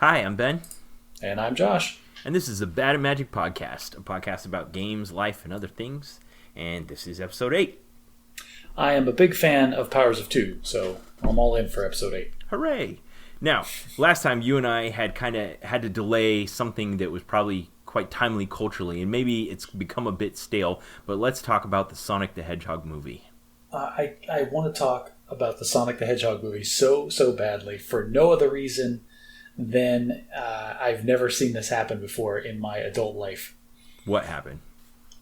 Hi, I'm Ben, And I'm Josh. and this is the Bad and Magic Podcast, a podcast about games, life, and other things. And this is episode 8. I am a big fan of Powers of Two, so I'm all in for episode 8. Hooray! Now, last time you and I had kind of had to delay something that was probably quite timely culturally, and maybe it's become a bit stale, but let's talk about the Sonic the Hedgehog movie. I want to talk about the Sonic the Hedgehog movie so badly for no other reason than I've never seen this happen before in my adult life. What happened?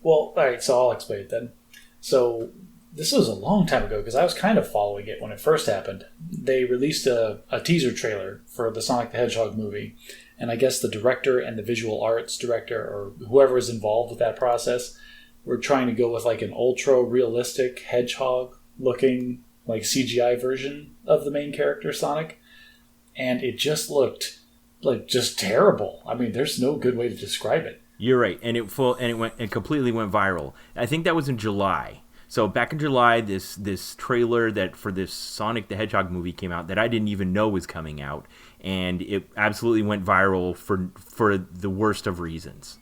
Well, all right, so I'll explain it then. So this was a long time ago because I was kind of following it when it first happened. They released a teaser trailer for the Sonic the Hedgehog movie, and I guess the director and the visual arts director or whoever is involved with that process were trying to go with like an ultra realistic hedgehog looking like CGI version of the main character Sonic, and it just looked like just terrible. I mean, there's no good way to describe it. You're right, and it completely went viral. I think that was in July. So back in July, this trailer that for this Sonic the Hedgehog movie came out that I didn't even know was coming out, and it absolutely went viral for the worst of reasons.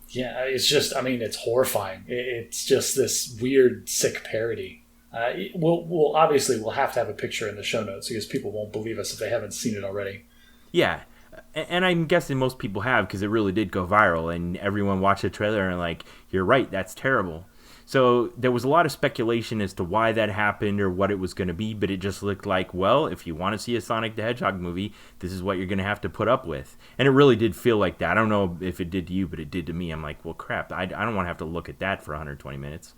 Yeah, it's just, I mean, it's horrifying. It's just this weird, sick parody. We'll obviously we'll have to have a picture in the show notes because people won't believe us if they haven't seen it already. Yeah, and I'm guessing most people have because it really did go viral, and everyone watched the trailer and like, you're right, that's terrible. So there was a lot of speculation as to why that happened or what it was going to be, but it just looked like, well, if you want to see a Sonic the Hedgehog movie, this is what you're going to have to put up with. And it really did feel like that. I don't know if it did to you, but it did to me. I'm like, well, crap, I don't want to have to look at that for 120 minutes.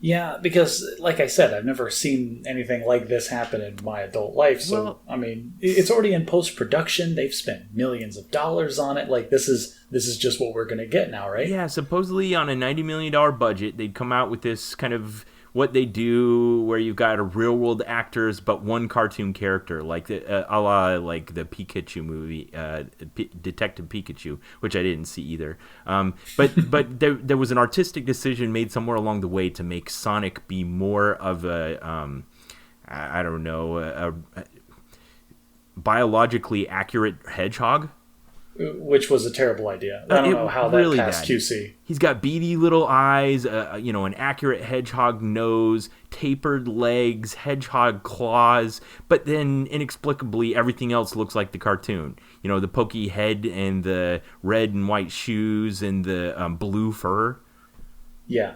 Yeah, because, like I said, I've never seen anything like this happen in my adult life. So, well, I mean, it's already in post-production. They've spent millions of dollars on it. Like, this is just what we're going to get now, right? Yeah, supposedly on a $90 million budget, they'd come out with this kind of what they do where you've got a real-world actors but one cartoon character, like a la like the Pikachu movie, Detective Pikachu, which I didn't see either. But there was an artistic decision made somewhere along the way to make Sonic be more of a, I don't know, a biologically accurate hedgehog. Which was a terrible idea. I don't know how that really passed bad. QC. He's got beady little eyes, an accurate hedgehog nose, tapered legs, hedgehog claws, but then inexplicably everything else looks like the cartoon. You know, the pokey head and the red and white shoes and the blue fur. Yeah,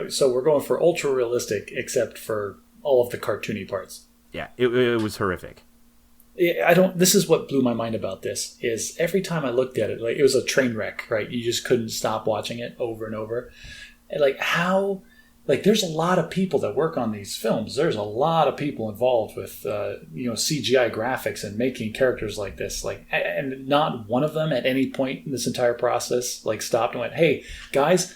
so we're going for ultra realistic, except for all of the cartoony parts. Yeah, it was horrific. This is what blew my mind about this is every time I looked at it, like it was a train wreck, right? You just couldn't stop watching it over and over. And there's a lot of people that work on these films. There's a lot of people involved with, CGI graphics and making characters like this. And not one of them at any point in this entire process, stopped and went, "Hey guys,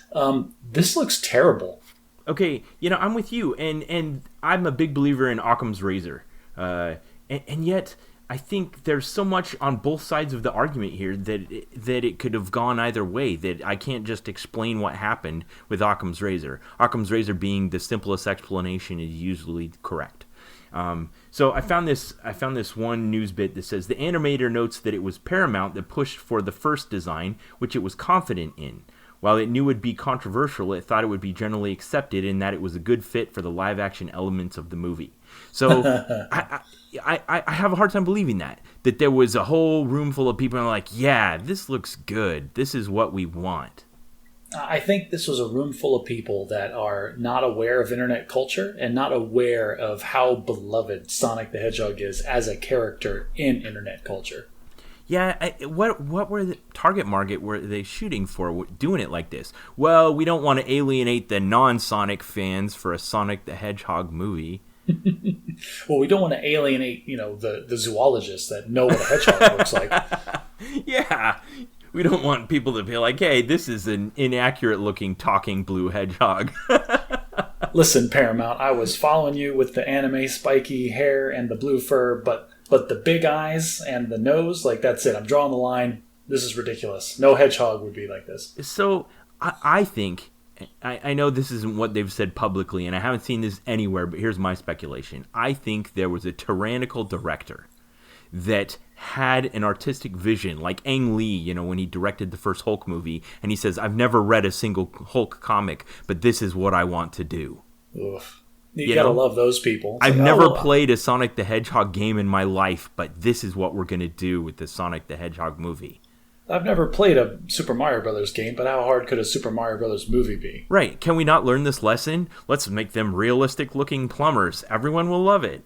this looks terrible." Okay. I'm with you. And I'm a big believer in Occam's razor. And yet, I think there's so much on both sides of the argument here that it could have gone either way, that I can't just explain what happened with Occam's razor. Occam's razor being the simplest explanation is usually correct. So I found this one news bit that says the animator notes that it was Paramount that pushed for the first design, which it was confident in. While it knew it would be controversial, it thought it would be generally accepted in that it was a good fit for the live-action elements of the movie. So I have a hard time believing that there was a whole room full of people and like, yeah, this looks good. This is what we want. I think this was a room full of people that are not aware of internet culture and not aware of how beloved Sonic the Hedgehog is as a character in internet culture. Yeah, what were the target market were they shooting for doing it like this? Well, we don't want to alienate the non-Sonic fans for a Sonic the Hedgehog movie. Well, we don't want to alienate, the zoologists that know what a hedgehog looks like. Yeah, we don't want people to be like, hey, this is an inaccurate-looking talking blue hedgehog. Listen, Paramount, I was following you with the anime spiky hair and the blue fur, but the big eyes and the nose, that's it. I'm drawing the line. This is ridiculous. No hedgehog would be like this. So I think, I know this isn't what they've said publicly, and I haven't seen this anywhere, but here's my speculation. I think there was a tyrannical director that had an artistic vision, like Ang Lee, when he directed the first Hulk movie, and he says, I've never read a single Hulk comic, but this is what I want to do. Oof. You gotta love those people. I've never played a Sonic the Hedgehog game in my life, but this is what we're going to do with the Sonic the Hedgehog movie. I've never played a Super Mario Brothers game, but how hard could a Super Mario Brothers movie be? Right. Can we not learn this lesson? Let's make them realistic-looking plumbers. Everyone will love it.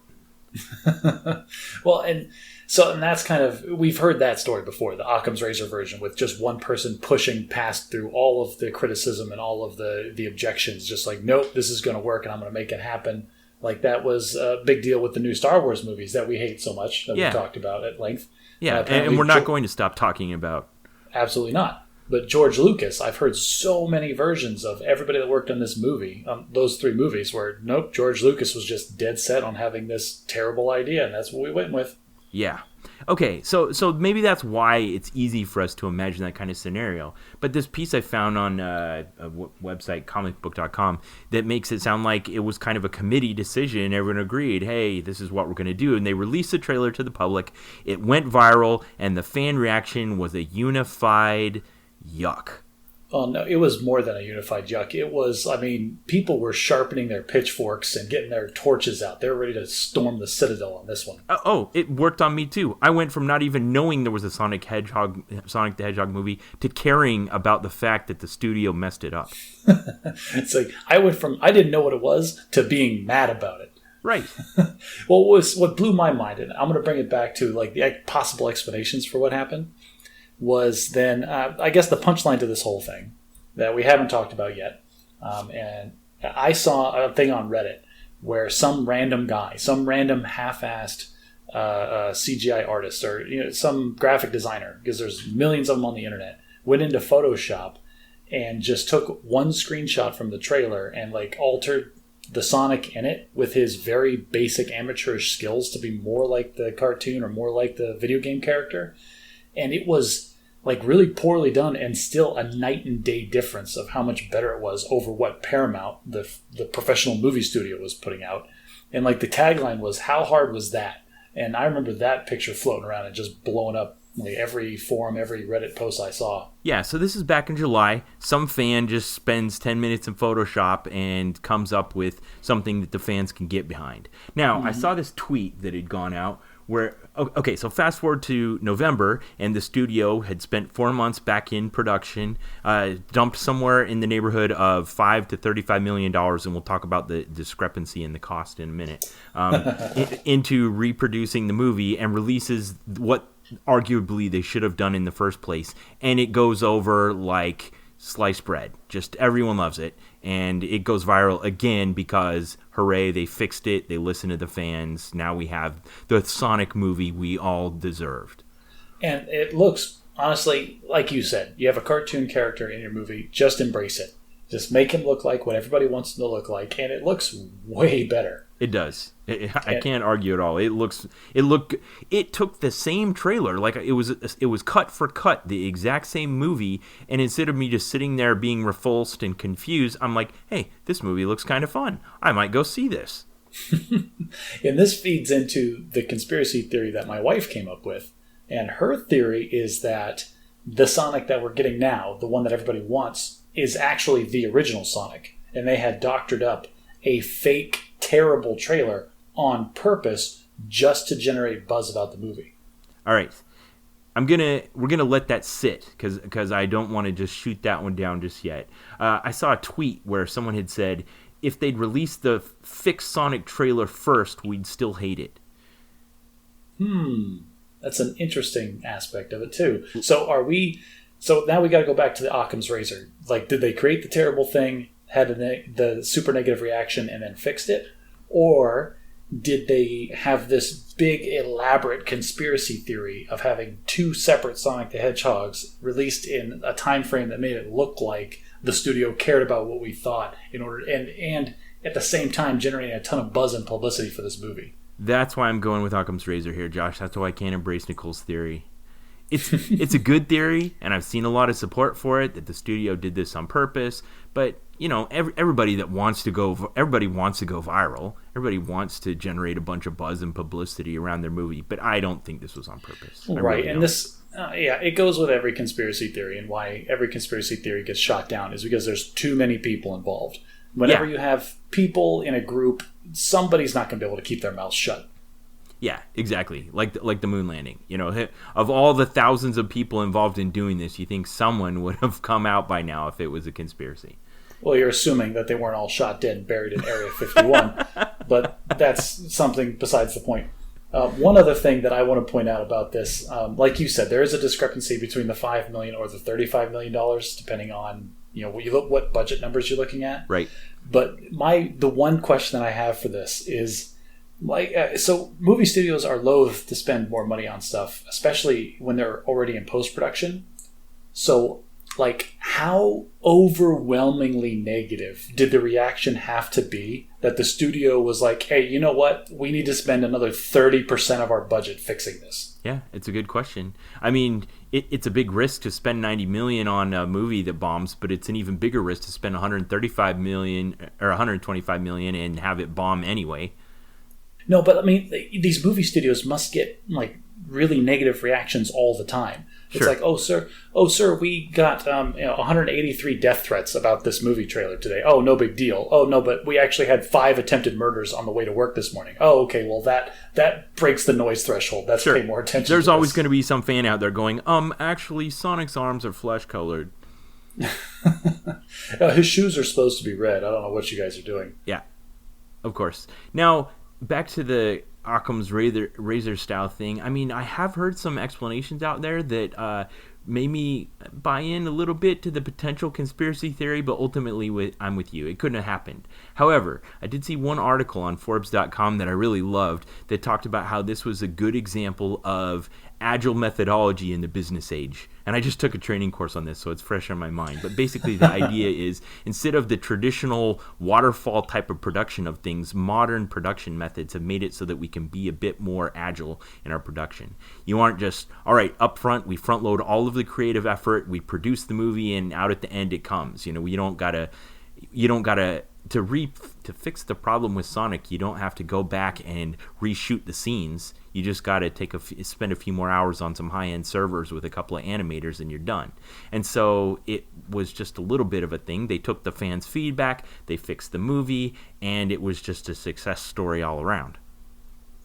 Well, and that's kind of, we've heard that story before, the Occam's Razor version, with just one person pushing past through all of the criticism and all of the objections, just like, nope, this is going to work and I'm going to make it happen. Like, that was a big deal with the new Star Wars movies that we hate so much, that we talked about at length. Yeah, and we're not going to stop talking about. Absolutely not. But George Lucas, I've heard so many versions of everybody that worked on this movie, those 3 movies, where, nope, George Lucas was just dead set on having this terrible idea, and that's what we went with. Yeah. Okay, so maybe that's why it's easy for us to imagine that kind of scenario. But this piece I found on a website, comicbook.com, that makes it sound like it was kind of a committee decision. Everyone agreed, hey, this is what we're going to do. And they released the trailer to the public. It went viral, and the fan reaction was a unified yuck. Oh, no, it was more than a unified yuck. It was, people were sharpening their pitchforks and getting their torches out. They were ready to storm the Citadel on this one. It worked on me too. I went from not even knowing there was a Sonic the Hedgehog movie to caring about the fact that the studio messed it up. It's like, I went from, I didn't know what it was, to being mad about it. Right. Well, what blew my mind, and I'm going to bring it back to like the possible explanations for what happened, was then, I guess the punchline to this whole thing that we haven't talked about yet. And I saw a thing on Reddit where some random guy, some random half-assed CGI artist or some graphic designer, because there's millions of them on the internet, went into Photoshop and just took one screenshot from the trailer and like altered the Sonic in it with his very basic amateurish skills to be more like the cartoon or more like the video game character. And it was like really poorly done, and still a night and day difference of how much better it was over what Paramount, the professional movie studio, was putting out. And like the tagline was, how hard was that? And I remember that picture floating around and just blowing up like every forum, every Reddit post I saw. Yeah, so this is back in July. Some fan just spends 10 minutes in Photoshop and comes up with something that the fans can get behind. Now, I saw this tweet that had gone out where, okay, so fast forward to November, and the studio had spent 4 months back in production, dumped somewhere in the neighborhood of $5 to $35 million, and we'll talk about the discrepancy in the cost in a minute, into reproducing the movie, and releases what arguably they should have done in the first place, and it goes over like sliced bread. Just everyone loves it, and it goes viral again because hooray, they fixed it, they listened to the fans, now we have the Sonic movie we all deserved. And it looks, honestly, like you said, you have a cartoon character in your movie, just embrace it. Just make him look like what everybody wants him to look like, and it looks way better. It does. I can't argue at all. It took the same trailer, like it was cut for cut, the exact same movie, and instead of me just sitting there being repulsed and confused, I'm like, hey, this movie looks kind of fun. I might go see this. And this feeds into the conspiracy theory that my wife came up with, and her theory is that the Sonic that we're getting now, the one that everybody wants, is actually the original Sonic, and they had doctored up a fake, terrible trailer on purpose just to generate buzz about the movie. All right, we're gonna let that sit because I don't want to just shoot that one down just yet. I saw a tweet where someone had said, if they'd released the fixed Sonic trailer first, we'd still hate it. That's an interesting aspect of it too. So now we got to go back to the Occam's Razor. Like, did they create the terrible thing, had the super negative reaction, and then fixed it? Or did they have this big, elaborate conspiracy theory of having 2 separate Sonic the Hedgehogs released in a time frame that made it look like the studio cared about what we thought in order, and at the same time generating a ton of buzz and publicity for this movie? That's why I'm going with Occam's Razor here, Josh. That's why I can't embrace Nicole's theory. it's a good theory, and I've seen a lot of support for it that the studio did this on purpose. But everybody wants to go viral. Everybody wants to generate a bunch of buzz and publicity around their movie. But I don't think this was on purpose. Right, really and this, it goes with every conspiracy theory, and why every conspiracy theory gets shot down is because there's too many people involved. Whenever you have people in a group, somebody's not going to be able to keep their mouth shut. Yeah, exactly. Like the moon landing. Of all the thousands of people involved in doing this, you think someone would have come out by now if it was a conspiracy. Well, you're assuming that they weren't all shot dead and buried in Area 51, but that's something besides the point. One other thing that I want to point out about this, like you said, there is a discrepancy between the $5 million or the $35 million, depending on what budget numbers you're looking at. Right. But the one question that I have for this is, so movie studios are loath to spend more money on stuff, especially when they're already in post-production. So, how overwhelmingly negative did the reaction have to be that the studio was like, hey, you know what? We need to spend another 30% of our budget fixing this. Yeah, it's a good question. I mean, it's a big risk to spend $90 million on a movie that bombs, but it's an even bigger risk to spend $135 million or $125 million and have it bomb anyway. No, but I mean, these movie studios must get really negative reactions all the time. It's Sure. like, oh sir, we got 183 death threats about this movie trailer today. Oh, no big deal. Oh no, but we actually had 5 attempted murders on the way to work this morning. Oh, okay, well that breaks the noise threshold. That's Sure. pay more attention. There's to always this. going to be some fan out there going, actually, Sonic's arms are flesh colored. His shoes are supposed to be red. I don't know what you guys are doing. Yeah, of course. Now, back to the Occam's razor style thing. I mean, I have heard some explanations out there that made me buy in a little bit to the potential conspiracy theory, but ultimately I'm with you. It couldn't have happened. However, I did see one article on Forbes.com that I really loved that talked about how this was a good example of agile methodology in the business age. And I just took a training course on this, so it's fresh on my mind. But basically the idea is, instead of the traditional waterfall type of production of things, modern production methods have made it so that we can be a bit more agile in our production. You aren't just, all right, up front, we front load all of the creative effort, we produce the movie, and out at the end it comes. You don't gotta to fix the problem with Sonic, you don't have to go back and reshoot the scenes. You just got to spend a few more hours on some high-end servers with a couple of animators and you're done. And so it was just a little bit of a thing. They took the fans' feedback, they fixed the movie, and it was just a success story all around.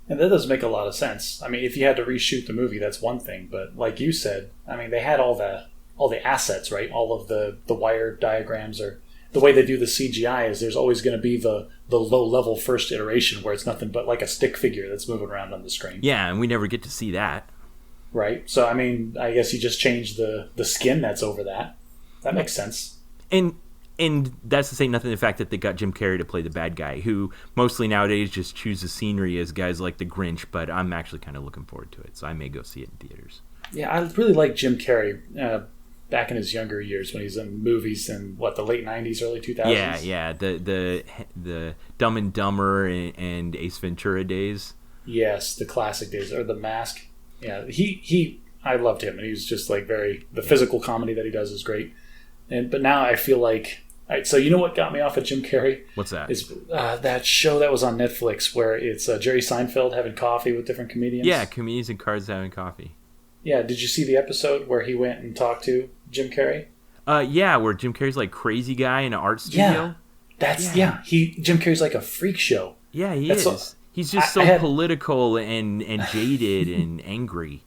And that does make a lot of sense. I mean, if you had to reshoot the movie, that's one thing. But like you said, I mean, they had all the assets, right? All of the wire diagrams, or the way they do the CGI is there's always going to be the low-level first iteration where it's nothing but like a stick figure that's moving around on the screen. Yeah, and we never get to see that. Right? So, I mean, I guess you just change the skin that's over that. That makes sense. And that's to say nothing of the fact that they got Jim Carrey to play the bad guy, who mostly nowadays just chooses scenery as guys like the Grinch, but I'm actually kind of looking forward to it, so I may go see it in theaters. Yeah, I really like Jim Carrey back in his younger years when he's in movies in, the late 90s, early 2000s? Yeah, the Dumb and Dumber and Ace Ventura days. Yes, the classic days, or The Mask. Yeah, I loved him, and he was just the physical comedy that he does is great. But now I feel like, so you know what got me off of Jim Carrey? What's that? Is that show that was on Netflix where it's Jerry Seinfeld having coffee with different comedians? Yeah, comedians and cards having coffee. Yeah, did you see the episode where he went and talked to Jim Carrey? Yeah, where Jim Carrey's like crazy guy in an art studio. Jim Carrey's like a freak show. Yeah, he is. He's just political and jaded and angry.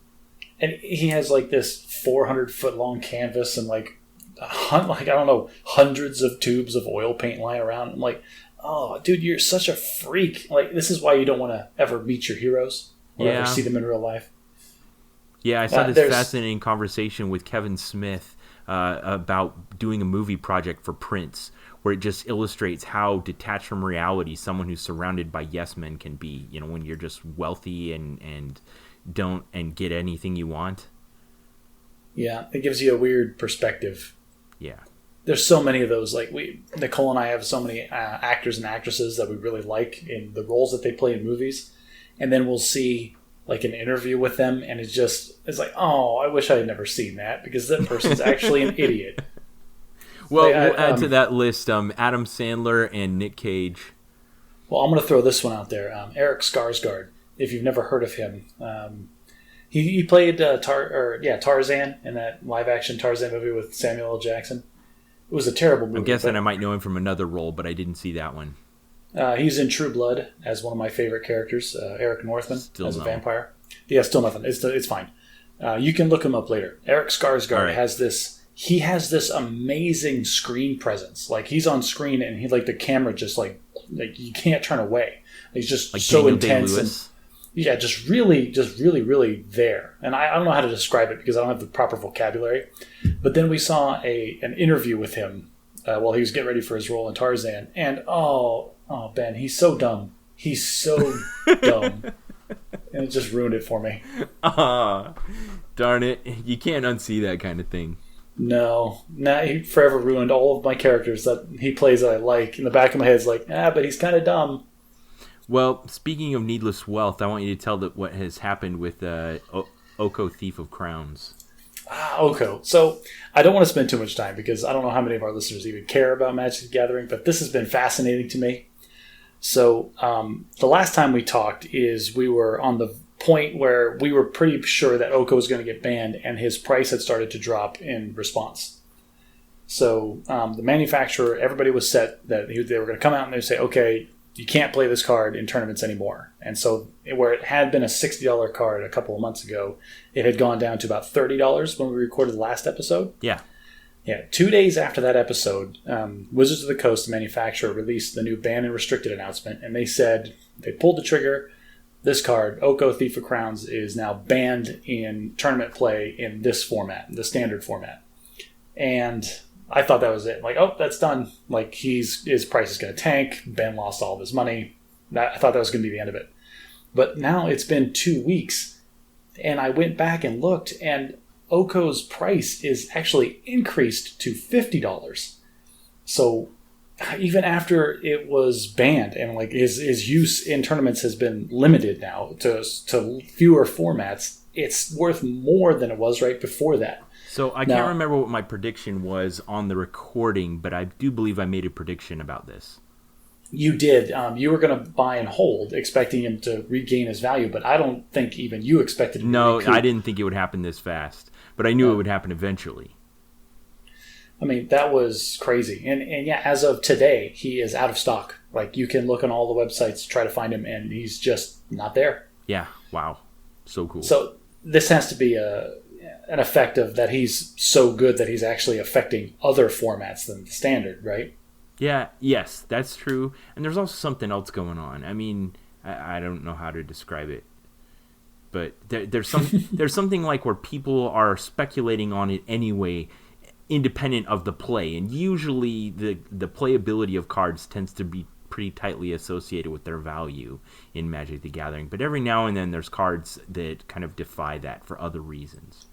And he has this 400-foot long canvas and I don't know, hundreds of tubes of oil paint lying around. I'm like, oh, dude, you're such a freak. This is why you don't want to ever meet your heroes or ever see them in real life. Yeah, I saw this fascinating conversation with Kevin Smith about doing a movie project for Prince, where it just illustrates how detached from reality someone who's surrounded by yes men can be. When you're just wealthy and get anything you want. Yeah, it gives you a weird perspective. Yeah. There's so many of those. Nicole and I have so many actors and actresses that we really like in the roles that they play in movies. And then we'll see like an interview with them, and it's like, oh, I wish I had never seen that because that person's actually an idiot. Well, we'll add to that list Adam Sandler and Nick Cage. Well, I'm going to throw this one out there. Eric Skarsgård, if you've never heard of him. He played Tarzan in that live-action Tarzan movie with Samuel L. Jackson. It was a terrible movie. I'm guessing I might know him from another role, but I didn't see that one. He's in True Blood as one of my favorite characters, Eric Northman, as a vampire. Yeah, still nothing. It's fine. You can look him up later. Eric Skarsgård has this... He has this amazing screen presence. Like, he's on screen and the camera just like you can't turn away. He's just like so Daniel intense and just really there. And I don't know how to describe it because I don't have the proper vocabulary. But then we saw an interview with him while he was getting ready for his role in Tarzan. And oh Ben, he's so dumb. He's so dumb. And it just ruined it for me. Darn it. You can't unsee that kind of thing. No, he forever ruined all of my characters that he plays that I like. In the back of my head, it's like, but he's kind of dumb. Well, speaking of needless wealth, I want you to tell what has happened with Oko Thief of Crowns. Oko. So I don't want to spend too much time because I don't know how many of our listeners even care about Magic the Gathering, but this has been fascinating to me. So the last time we talked is we were on the point where we were pretty sure that Oko was going to get banned and his price had started to drop in response. So the manufacturer, everybody was set that they were going to come out and they would say, okay, you can't play this card in tournaments anymore. And so where it had been a $60 card a couple of months ago, it had gone down to about $30 when we recorded the last episode. Yeah. 2 days after that episode, Wizards of the Coast, the manufacturer, released the new ban and restricted announcement, and they said they pulled the trigger. This card, Oko Thief of Crowns, is now banned in tournament play in this format, the standard format. And I thought that was it. Like, oh, that's done. Like, his price is going to tank. Ben lost all of his money. I thought that was going to be the end of it. But now it's been 2 weeks, and I went back and looked, and Oko's price is actually increased to $50. So even after it was banned and like his use in tournaments has been limited now to fewer formats, it's worth more than it was right before that. So I can't remember what my prediction was on the recording, but I do believe I made a prediction about this. You did. You were going to buy and hold, expecting him to regain his value, but I don't think even you expected him to recoup. I didn't think it would happen this fast, but I knew it would happen eventually. I mean, that was crazy. And yeah, as of today, he is out of stock. Like, you can look on all the websites to try to find him, and he's just not there. Yeah, wow. So cool. So this has to be an effect of that he's so good that he's actually affecting other formats than the standard, right? Yeah, yes, that's true. And there's also something else going on. I mean, I don't know how to describe it. But there's something like where people are speculating on it anyway, independent of the play, and usually the playability of cards tends to be pretty tightly associated with their value in Magic the Gathering. But every now and then there's cards that kind of defy that for other reasons.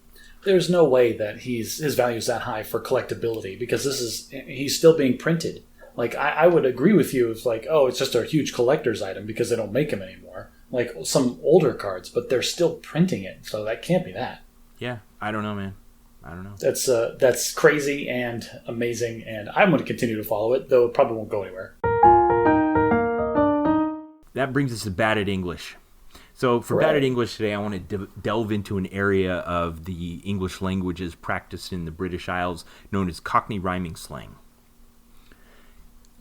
There's no way that his value is that high for collectability because he's still being printed. Like, I would agree with you if like, oh, it's just a huge collector's item because they don't make them anymore. Like some older cards, but they're still printing it, so that can't be that. Yeah, I don't know, man. I don't know. That's crazy and amazing, and I'm going to continue to follow it, though it probably won't go anywhere. That brings us to Bad at English. So for Bad at English today, I want to delve into an area of the English languages practiced in the British Isles known as Cockney rhyming slang.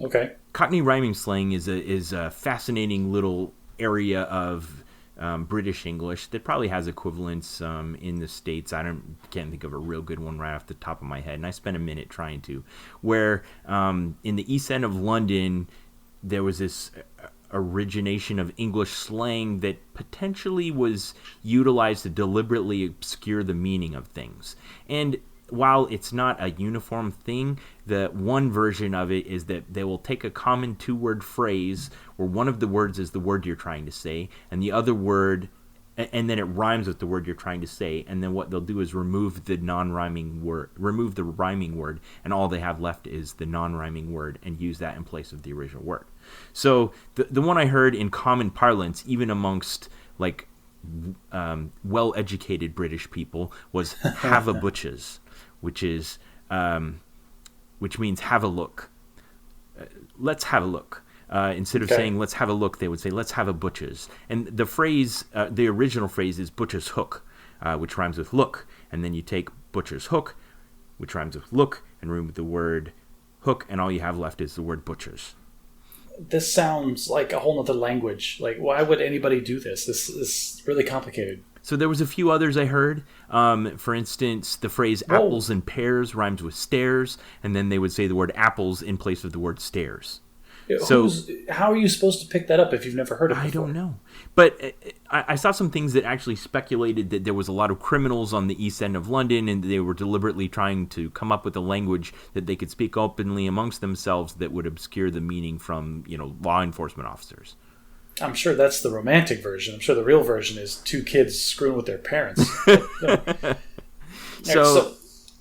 Okay. Cockney rhyming slang is a fascinating little area of British English that probably has equivalents in the States. Can't think of a real good one right off the top of my head, and I spent a minute trying to. Where in the East End of London, there was this origination of English slang that potentially was utilized to deliberately obscure the meaning of things. And while it's not a uniform thing, the one version of it is that they will take a common two-word phrase where one of the words is the word you're trying to say, and the other word, and then it rhymes with the word you're trying to say, and then what they'll do is remove the rhyming word, and all they have left is the non-rhyming word, and use that in place of the original word. So the one I heard in common parlance, even amongst like well-educated British people was have a butches, which means have a look. Let's have a look. Instead of saying let's have a look, they would say let's have a butches. And the phrase, the original phrase is butcher's hook, which rhymes with look. And then you take butcher's hook, which rhymes with look, and remove the word hook, and all you have left is the word butchers. This sounds like a whole other language. Like, why would anybody do this? This is really complicated. So there was a few others I heard. For instance, the phrase apples and pears rhymes with stairs, and then they would say the word apples in place of the word stairs. So how are you supposed to pick that up if you've never heard it before? I don't know. But I saw some things that actually speculated that there was a lot of criminals on the East End of London, and they were deliberately trying to come up with a language that they could speak openly amongst themselves that would obscure the meaning from, law enforcement officers. I'm sure that's the romantic version. I'm sure the real version is two kids screwing with their parents. So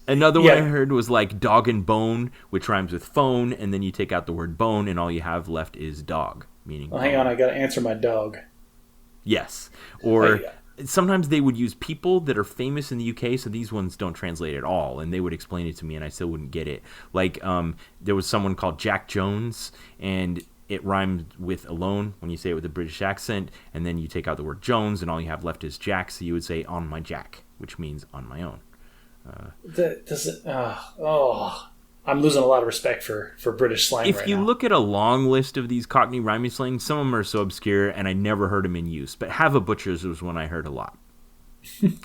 another one I heard was like dog and bone, which rhymes with phone, and then you take out the word bone, and all you have left is dog, meaning. Well, hang on, I got to answer my dog. Yes, or sometimes they would use people that are famous in the UK, so these ones don't translate at all, and they would explain it to me, and I still wouldn't get it. Like there was someone called Jack Jones, and it rhymed with alone when you say it with a British accent, and then you take out the word Jones, and all you have left is Jack, so you would say on my Jack, which means on my own. I'm losing a lot of respect for British slang right now. If you look at a long list of these Cockney rhyming slang, some of them are so obscure, and I never heard them in use. But have a butchers was one I heard a lot.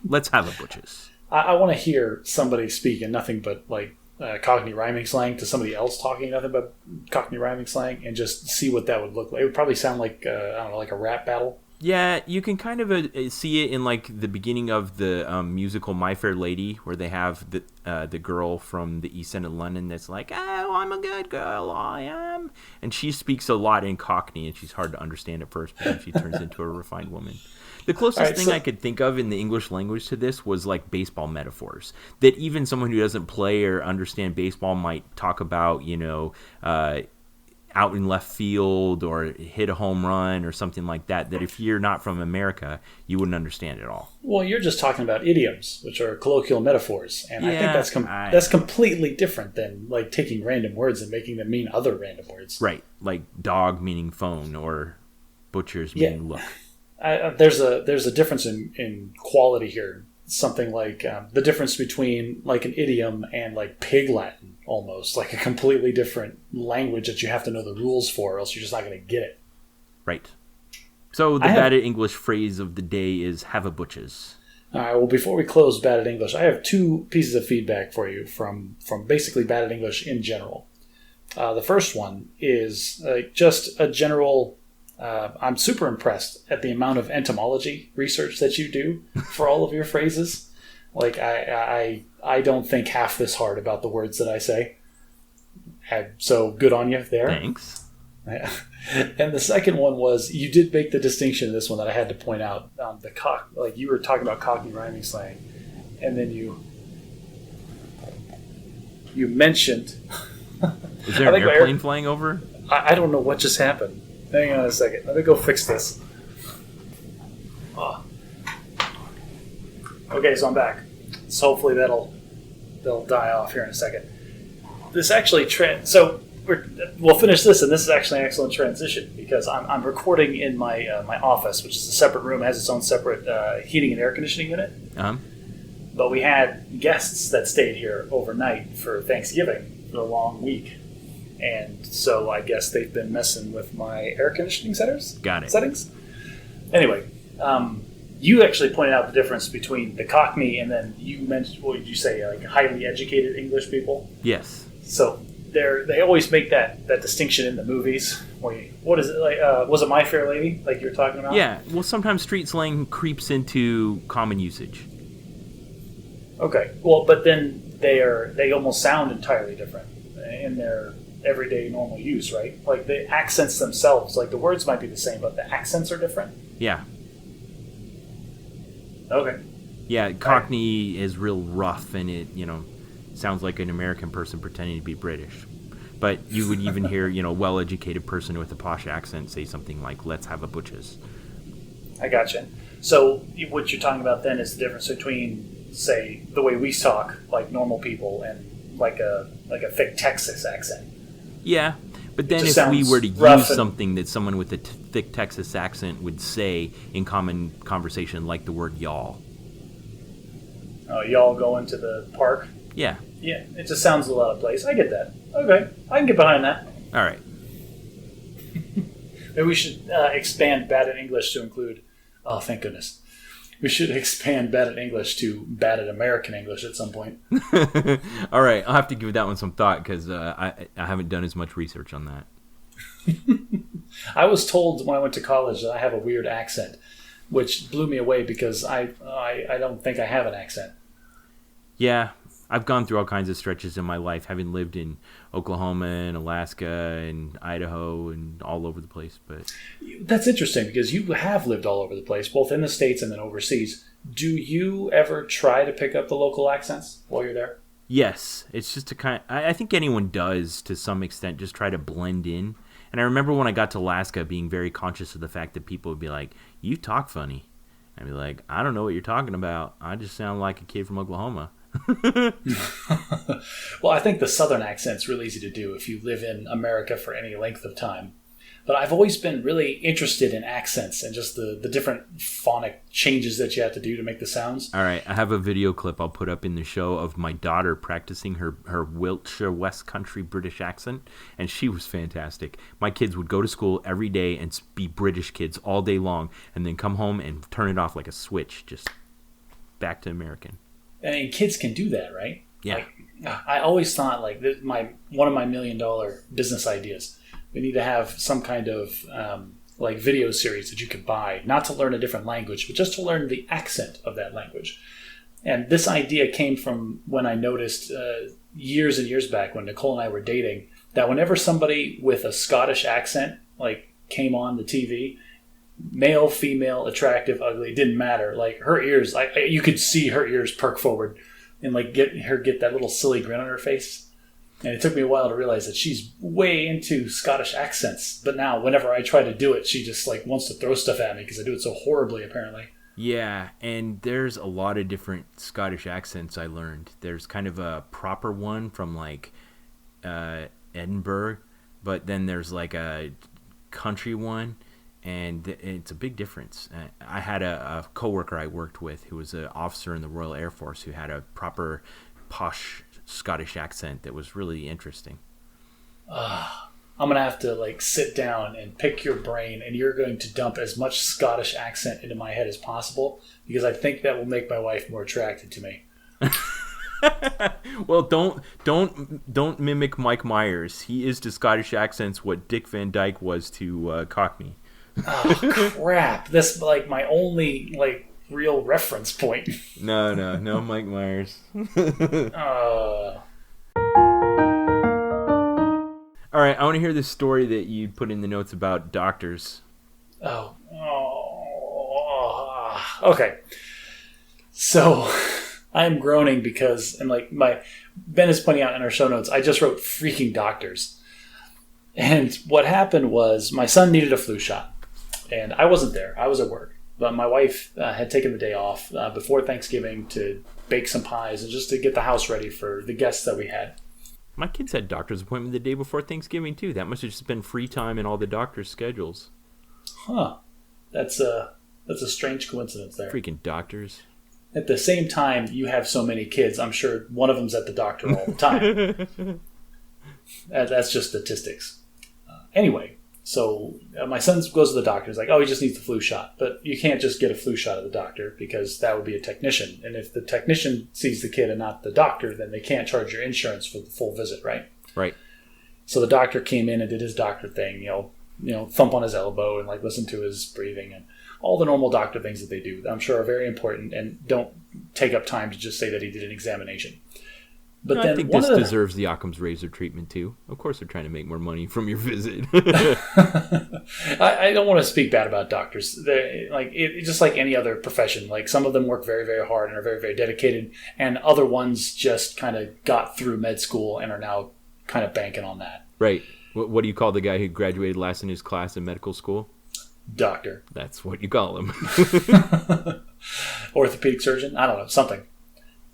Let's have a butchers. I want to hear somebody speak in nothing but like Cockney rhyming slang to somebody else talking nothing but Cockney rhyming slang, and just see what that would look like. It would probably sound like like a rap battle. Yeah, you can kind of see it in like the beginning of the musical My Fair Lady, where they have the girl from the East End of London that's like, "Oh, I'm a good girl, I am," and she speaks a lot in Cockney, and she's hard to understand at first, but then she turns into a refined woman. The closest thing I could think of in the English language to this was like baseball metaphors, that even someone who doesn't play or understand baseball might talk about, out in left field or hit a home run or something like that, that if you're not from America, you wouldn't understand at all. Well, you're just talking about idioms, which are colloquial metaphors, and I think that's completely different than like taking random words and making them mean other random words. Right, like dog meaning phone or butchers meaning look. There's a difference in quality here. Something like the difference between like an idiom and like Pig Latin, almost like a completely different language that you have to know the rules for, or else you're just not going to get it. Right. So the Bad at English phrase of the day is have a butches. All right. Well, before we close Bad at English, I have two pieces of feedback for you from basically Bad at English in general. The first one is just a general. I'm super impressed at the amount of etymology research that you do for all of your phrases. Like, I don't think half this hard about the words that I say. So good on you there. Thanks. And the second one was, you did make the distinction in this one that I had to point out. Like you were talking about Cockney rhyming slang, and then you mentioned. Is there an airplane flying over? I don't know what just happened. Hang on a second. Let me go fix this. Oh. Okay, so I'm back. So hopefully they'll die off here in a second. This actually so we'll finish this, and this is actually an excellent transition because I'm recording in my my office, which is a separate room, it has its own separate heating and air conditioning unit. Uh-huh. But we had guests that stayed here overnight for Thanksgiving for a long week. And so I guess they've been messing with my air conditioning settings. Anyway, you actually pointed out the difference between the Cockney and then you mentioned, what did you say, like highly educated English people? Yes. So they always make that distinction in the movies. What is it like? Was it My Fair Lady, like you were talking about? Yeah. Well, sometimes street slang creeps into common usage. Okay. Well, but then they almost sound entirely different in their everyday normal use, right? Like the accents themselves, like the words might be the same, but the accents are different. Yeah. Okay. Yeah, Cockney is real rough, and it sounds like an American person pretending to be British. But you would even hear a well-educated person with a posh accent say something like "Let's have a butches." I gotcha. So what you're talking about then is the difference between, say, the way we talk, like normal people, and like a thick Texas accent. Yeah, but then if we were to use something that someone with a thick Texas accent would say in common conversation, like the word y'all. Oh, y'all going to the park? Yeah. Yeah, it just sounds a lot of place. I get that. Okay, I can get behind that. All right. Maybe we should expand bad at English to include... Oh, thank goodness. We should expand bad at English to bad at American English at some point. All right, I'll have to give that one some thought because I haven't done as much research on that. I was told when I went to college that I have a weird accent, which blew me away because I don't think I have an accent. Yeah, I've gone through all kinds of stretches in my life, having lived in Oklahoma and Alaska and Idaho and all over the place. But that's interesting because you have lived all over the place, both in the States and then overseas. Do you ever try to pick up the local accents while you're there? Yes, it's just I think anyone does to some extent, just try to blend in. And I remember when I got to Alaska being very conscious of the fact that people would be like, "You talk funny." I'd be like, "I don't know what you're talking about. I just sound like a kid from Oklahoma." Well, I think the southern accent's real easy to do if you live in America for any length of time. But I've always been really interested in accents and just the different phonic changes that you have to do to make the sounds. All right, I have a video clip I'll put up in the show of my daughter practicing her Wiltshire West Country British accent, and she was fantastic. My kids would go to school every day and be British kids all day long, and then come home and turn it off like a switch, just back to American. I mean, kids can do that, right? Yeah. Like, I always thought, like, one of my $1 million business ideas, we need to have some kind of like video series that you could buy, not to learn a different language, but just to learn the accent of that language. And this idea came from when I noticed years and years back when Nicole and I were dating that whenever somebody with a Scottish accent like came on the TV, male, female, attractive, ugly, it didn't matter. Like her ears, you could see her ears perk forward and like get that little silly grin on her face. And it took me a while to realize that she's way into Scottish accents. But now, whenever I try to do it, she just like wants to throw stuff at me because I do it so horribly, apparently. Yeah, and there's a lot of different Scottish accents I learned. There's kind of a proper one from like Edinburgh, but then there's like a country one, and it's a big difference. I had a coworker I worked with who was an officer in the Royal Air Force who had a proper posh Scottish accent that was really interesting. I'm going to have to like sit down and pick your brain, and you're going to dump as much Scottish accent into my head as possible because I think that will make my wife more attracted to me. Well, don't mimic Mike Myers. He is to Scottish accents what Dick Van Dyke was to Cockney. Oh, crap. That's like my only like real reference point. No, Mike Myers. All right, I want to hear this story that you put in the notes about doctors. Okay. So I'm groaning because, and like Ben is pointing out in our show notes, I just wrote freaking doctors. And what happened was my son needed a flu shot, and I wasn't there. I was at work. But my wife had taken the day off before Thanksgiving to bake some pies and just to get the house ready for the guests that we had. My kids had doctor's appointment the day before Thanksgiving, too. That must have just been free time in all the doctor's schedules. Huh. That's a strange coincidence there. Freaking doctors. At the same time, you have so many kids, I'm sure one of them's at the doctor all the time. That's just statistics. Anyway. So my son goes to the doctor. He's like, oh, he just needs the flu shot. But you can't just get a flu shot at the doctor because that would be a technician. And if the technician sees the kid and not the doctor, then they can't charge your insurance for the full visit, right? Right. So the doctor came in and did his doctor thing, you know, thump on his elbow and like listen to his breathing and all the normal doctor things that they do. I'm sure are very important and don't take up time to just say that he did an examination. But no, then I think this deserves the Occam's razor treatment too. Of course, they're trying to make more money from your visit. I don't want to speak bad about doctors. It's just like any other profession. Like some of them work very, very hard and are very, very dedicated, and other ones just kind of got through med school and are now kind of banking on that. Right. What do you call the guy who graduated last in his class in medical school? doctor. That's what you call him. Orthopedic surgeon? I don't know, something.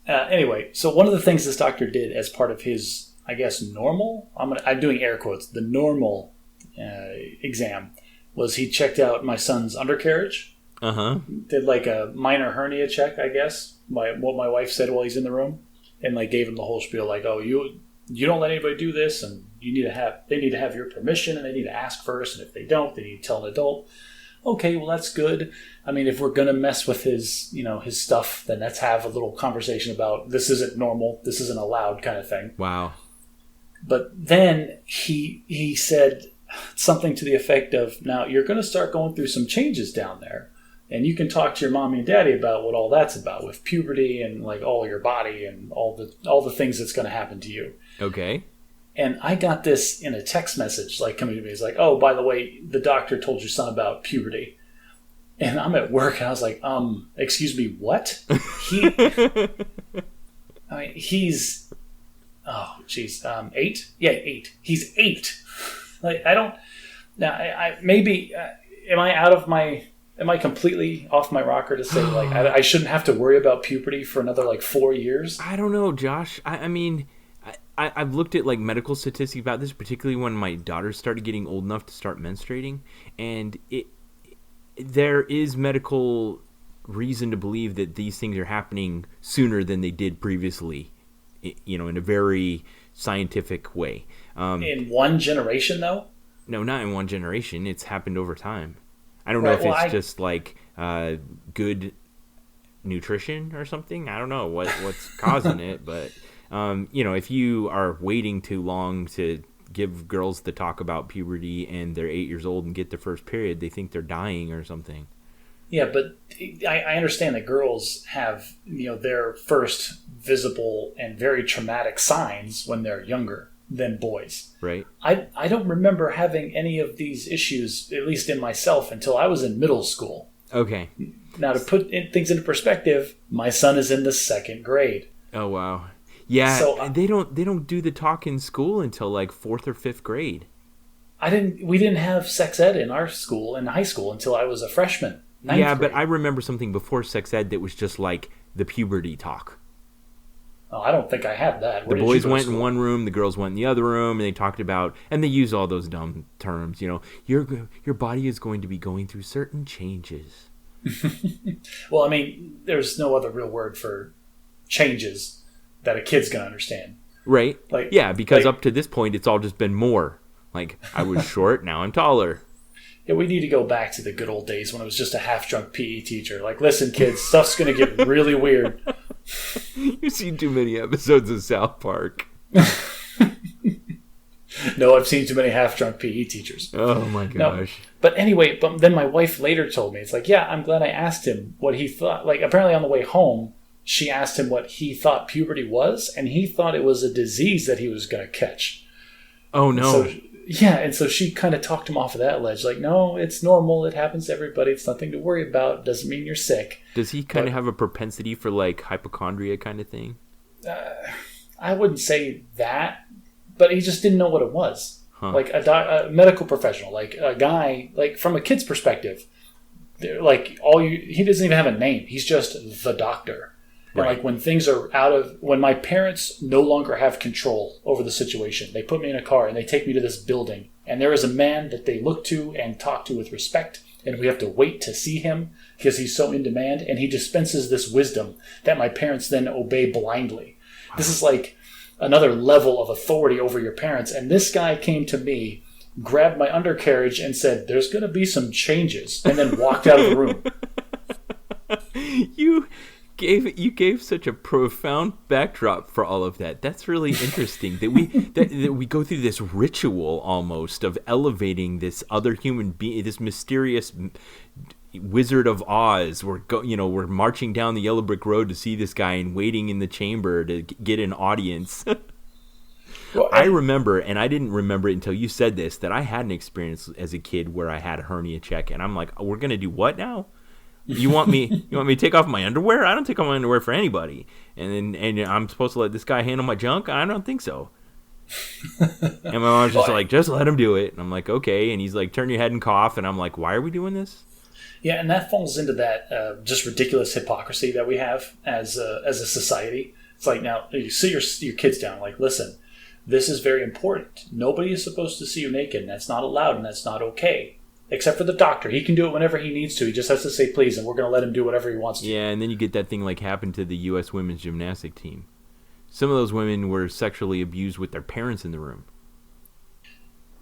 Anyway, so one of the things this doctor did as part of his, I guess, normal, I'm doing air quotes, the normal exam, was he checked out my son's undercarriage. Uh-huh. Did like a minor hernia check, I guess, what my wife said while he's in the room, and like gave him the whole spiel, like, oh, you don't let anybody do this, and they need to have your permission, and they need to ask first, and if they don't, they need to tell an adult. Okay, well, that's good. I mean, if we're gonna mess with his stuff, then let's have a little conversation about this isn't normal, this isn't allowed, kind of thing. Wow. But then he said something to the effect of, now you're going to start going through some changes down there, and you can talk to your mommy and daddy about what all that's about with puberty and like all your body and all the things that's going to happen to you. Okay. And I got this in a text message, like coming to me. It's like, oh, by the way, the doctor told your son about puberty. And I'm at work, and I was like, excuse me, what? He's, oh, geez, 8? Yeah, 8. He's 8. Like, I don't, now, maybe, am I completely off my rocker to say, like, I shouldn't have to worry about puberty for another, like, 4 years? I don't know, Josh. I mean, I've looked at, like, medical statistics about this, particularly when my daughter started getting old enough to start menstruating, and there is medical reason to believe that these things are happening sooner than they did previously, in a very scientific way. In one generation, though? No, not in one generation. It's happened over time. I don't know if it's just like good nutrition or something. I don't know what's causing it, but if you are waiting too long to give girls the talk about puberty and they're 8 years old and get their first period, they think they're dying or something. Yeah, but I understand that girls have their first visible and very traumatic signs when they're younger than boys. Right. I don't remember having any of these issues, at least in myself, until I was in middle school. Okay. Now, to put things into perspective, my son is in the 2nd grade. Oh, wow. Yeah, so, they don't do the talk in school until like 4th or 5th grade. We didn't have sex ed in our school, in high school, until I was a freshman. Yeah, grade. But I remember something before sex ed that was just like the puberty talk. Oh, I don't think I had that. The boys went in one room, the girls went in the other room, and they talked about, and they use all those dumb terms, your body is going to be going through certain changes. Well, I mean, there's no other real word for changes that a kid's going to understand. Right. Because up to this point, it's all just been more. Like, I was short, now I'm taller. Yeah, we need to go back to the good old days when it was just a half-drunk PE teacher. Like, listen, kids, stuff's going to get really weird. You've seen too many episodes of South Park. No, I've seen too many half-drunk PE teachers. Oh, my gosh. No, but anyway, then my wife later told me, it's like, yeah, I'm glad I asked him what he thought. Like, apparently on the way home, she asked him what he thought puberty was, and he thought it was a disease that he was going to catch. Oh, no. And so she kind of talked him off of that ledge. Like, no, it's normal. It happens to everybody. It's nothing to worry about. Doesn't mean you're sick. Does he kind of have a propensity for, like, hypochondria kind of thing? I wouldn't say that, but he just didn't know what it was. Huh. Like a medical professional, like a guy, like from a kid's perspective, like he doesn't even have a name. He's just the doctor. And right. Like when my parents no longer have control over the situation, they put me in a car and they take me to this building, and there is a man that they look to and talk to with respect, and we have to wait to see him because he's so in demand, and he dispenses this wisdom that my parents then obey blindly. Wow. This is like another level of authority over your parents. And this guy came to me, grabbed my undercarriage and said, there's going to be some changes, and then walked out of the room. You gave such a profound backdrop for all of that. That's really interesting that we go through this ritual almost of elevating this other human being, this mysterious Wizard of Oz. We're marching down the yellow brick road to see this guy and waiting in the chamber to get an audience. Well, I remember, and I didn't remember it until you said this, that I had an experience as a kid where I had a hernia check, and I'm like, oh, we're gonna do what now? You want me to take off my underwear? I don't take off my underwear for anybody. And I'm supposed to let this guy handle my junk? I don't think so. And my mom's just like, just let him do it. And I'm like, okay. And he's like, turn your head and cough. And I'm like, why are we doing this? Yeah, and that falls into that just ridiculous hypocrisy that we have as a society. It's like, now you sit your kids down, like, listen, this is very important. Nobody is supposed to see you naked, and that's not allowed, and that's not okay. Except for the doctor. He can do it whenever he needs to. He just has to say please, and we're going to let him do whatever he wants to. Yeah, and then you get that thing like happened to the U.S. women's gymnastic team. Some of those women were sexually abused with their parents in the room.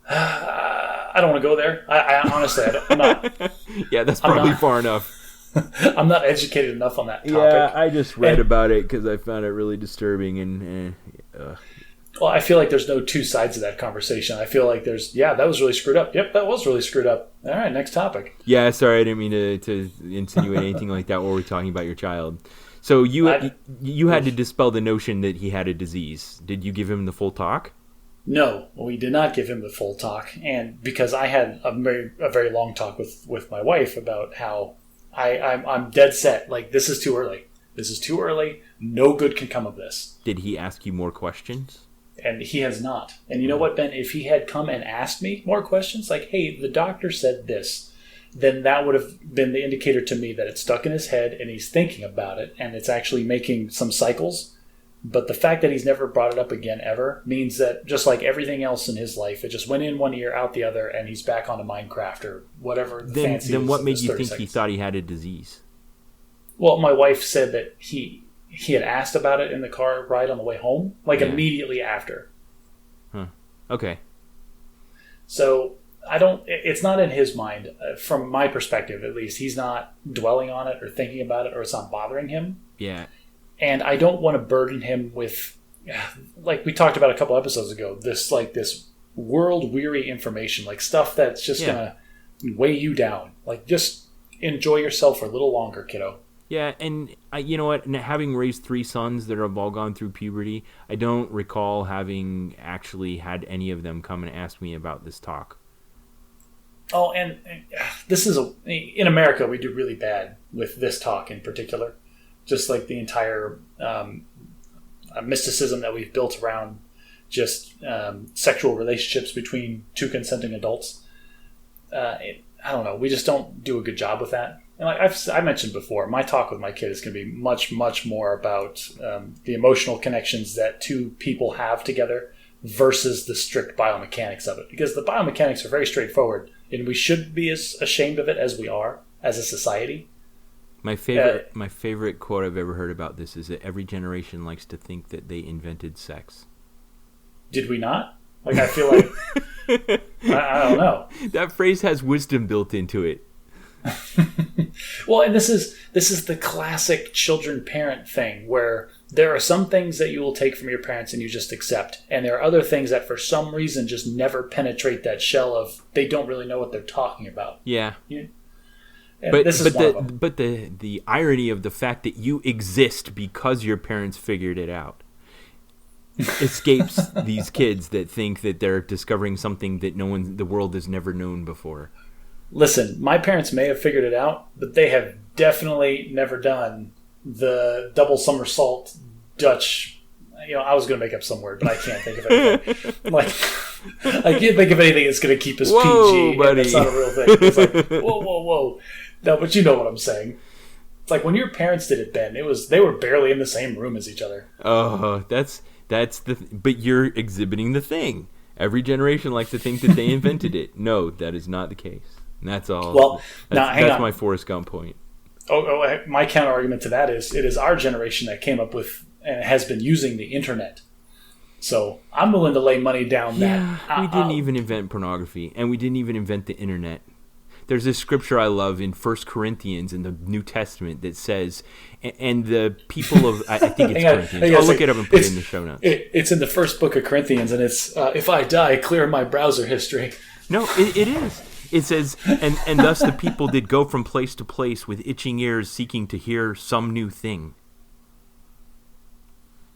I don't want to go there. I honestly, I'm not. Yeah, that's probably far enough. I'm not educated enough on that topic. Yeah, I just read about it because I found it really disturbing. Well, I feel like there's no two sides of that conversation. I feel like that was really screwed up. Yep, that was really screwed up. All right, next topic. Yeah, sorry, I didn't mean to insinuate anything like that while we're talking about your child. So you had to dispel the notion that he had a disease. Did you give him the full talk? No, we did not give him the full talk, and because I had a very long talk with my wife about how I'm dead set. Like, this is too early. This is too early. No good can come of this. Did he ask you more questions? And he has not. And you know what, Ben? If he had come and asked me more questions, like, hey, the doctor said this, then that would have been the indicator to me that it's stuck in his head and he's thinking about it and it's actually making some cycles. But the fact that he's never brought it up again ever means that, just like everything else in his life, it just went in one ear, out the other, and he's back onto Minecraft or whatever. Then what made you think he thought he had a disease? Well, my wife said that he had asked about it in the car ride on the way home, immediately after. Huh. Okay. So it's not in his mind, from my perspective at least. He's not dwelling on it or thinking about it, or it's not bothering him. Yeah. And I don't want to burden him with, like we talked about a couple episodes ago, this world-weary information, like stuff that's just going to weigh you down. Like, just enjoy yourself for a little longer, kiddo. Yeah, and you know what? Having raised 3 sons that have all gone through puberty, I don't recall having actually had any of them come and ask me about this talk. Oh, and this is in America, we do really bad with this talk in particular. Just like the entire mysticism that we've built around just sexual relationships between 2 consenting adults. I don't know. We just don't do a good job with that. And like I mentioned before, my talk with my kid is going to be much, much more about the emotional connections that 2 people have together versus the strict biomechanics of it. Because the biomechanics are very straightforward, and we should be as ashamed of it as we are as a society. My favorite quote I've ever heard about this is that every generation likes to think that they invented sex. Did we not? Like, I feel like I don't know. That phrase has wisdom built into it. Well, and this is the classic children-parent thing, where there are some things that you will take from your parents and you just accept, and there are other things that for some reason just never penetrate that shell of they don't really know what they're talking about. Yeah. But the irony of the fact that you exist because your parents figured it out escapes these kids that think that they're discovering something that the world has never known before. Listen, my parents may have figured it out, but they have definitely never done the double somersault Dutch. I was going to make up some word, but I can't think of anything. I can't think of anything that's going to keep us PG. Buddy. It's not a real thing. It's like, whoa. No, but you know what I'm saying. It's like when your parents did it, Ben. They were barely in the same room as each other. Oh, but you're exhibiting the thing. Every generation likes to think that they invented it. No, that is not the case. And that's all. Well, that's my Forrest Gump point. Oh, my counter argument to that is it is our generation that came up with and has been using the internet. So I'm willing to lay money down that. We didn't even invent pornography, and we didn't even invent the internet. There's this scripture I love in 1 Corinthians in the New Testament that says, and the people of, I think it's Corinthians. I'll look it up and put it in the show notes. It's in the first book of Corinthians, and it's, if I die, clear my browser history. No, it is. It says, and thus the people did go from place to place with itching ears seeking to hear some new thing.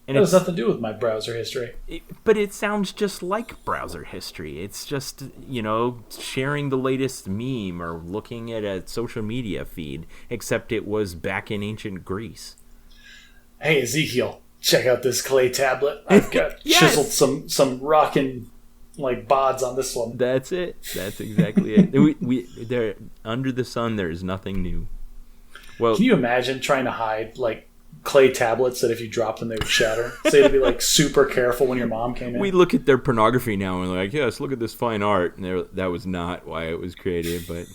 And it has nothing to do with my browser history. But it sounds just like browser history. It's just, sharing the latest meme or looking at a social media feed, except it was back in ancient Greece. Hey, Ezekiel, check out this clay tablet. I've got chiseled some rockin' like bods on this one. That's it. That's exactly it. We there under the sun. There is nothing new. Well, can you imagine trying to hide like clay tablets that if you dropped them they would shatter? Say to be like super careful when your mom came in. We look at their pornography now and we're like, yes, look at this fine art. And that was not why it was created, but.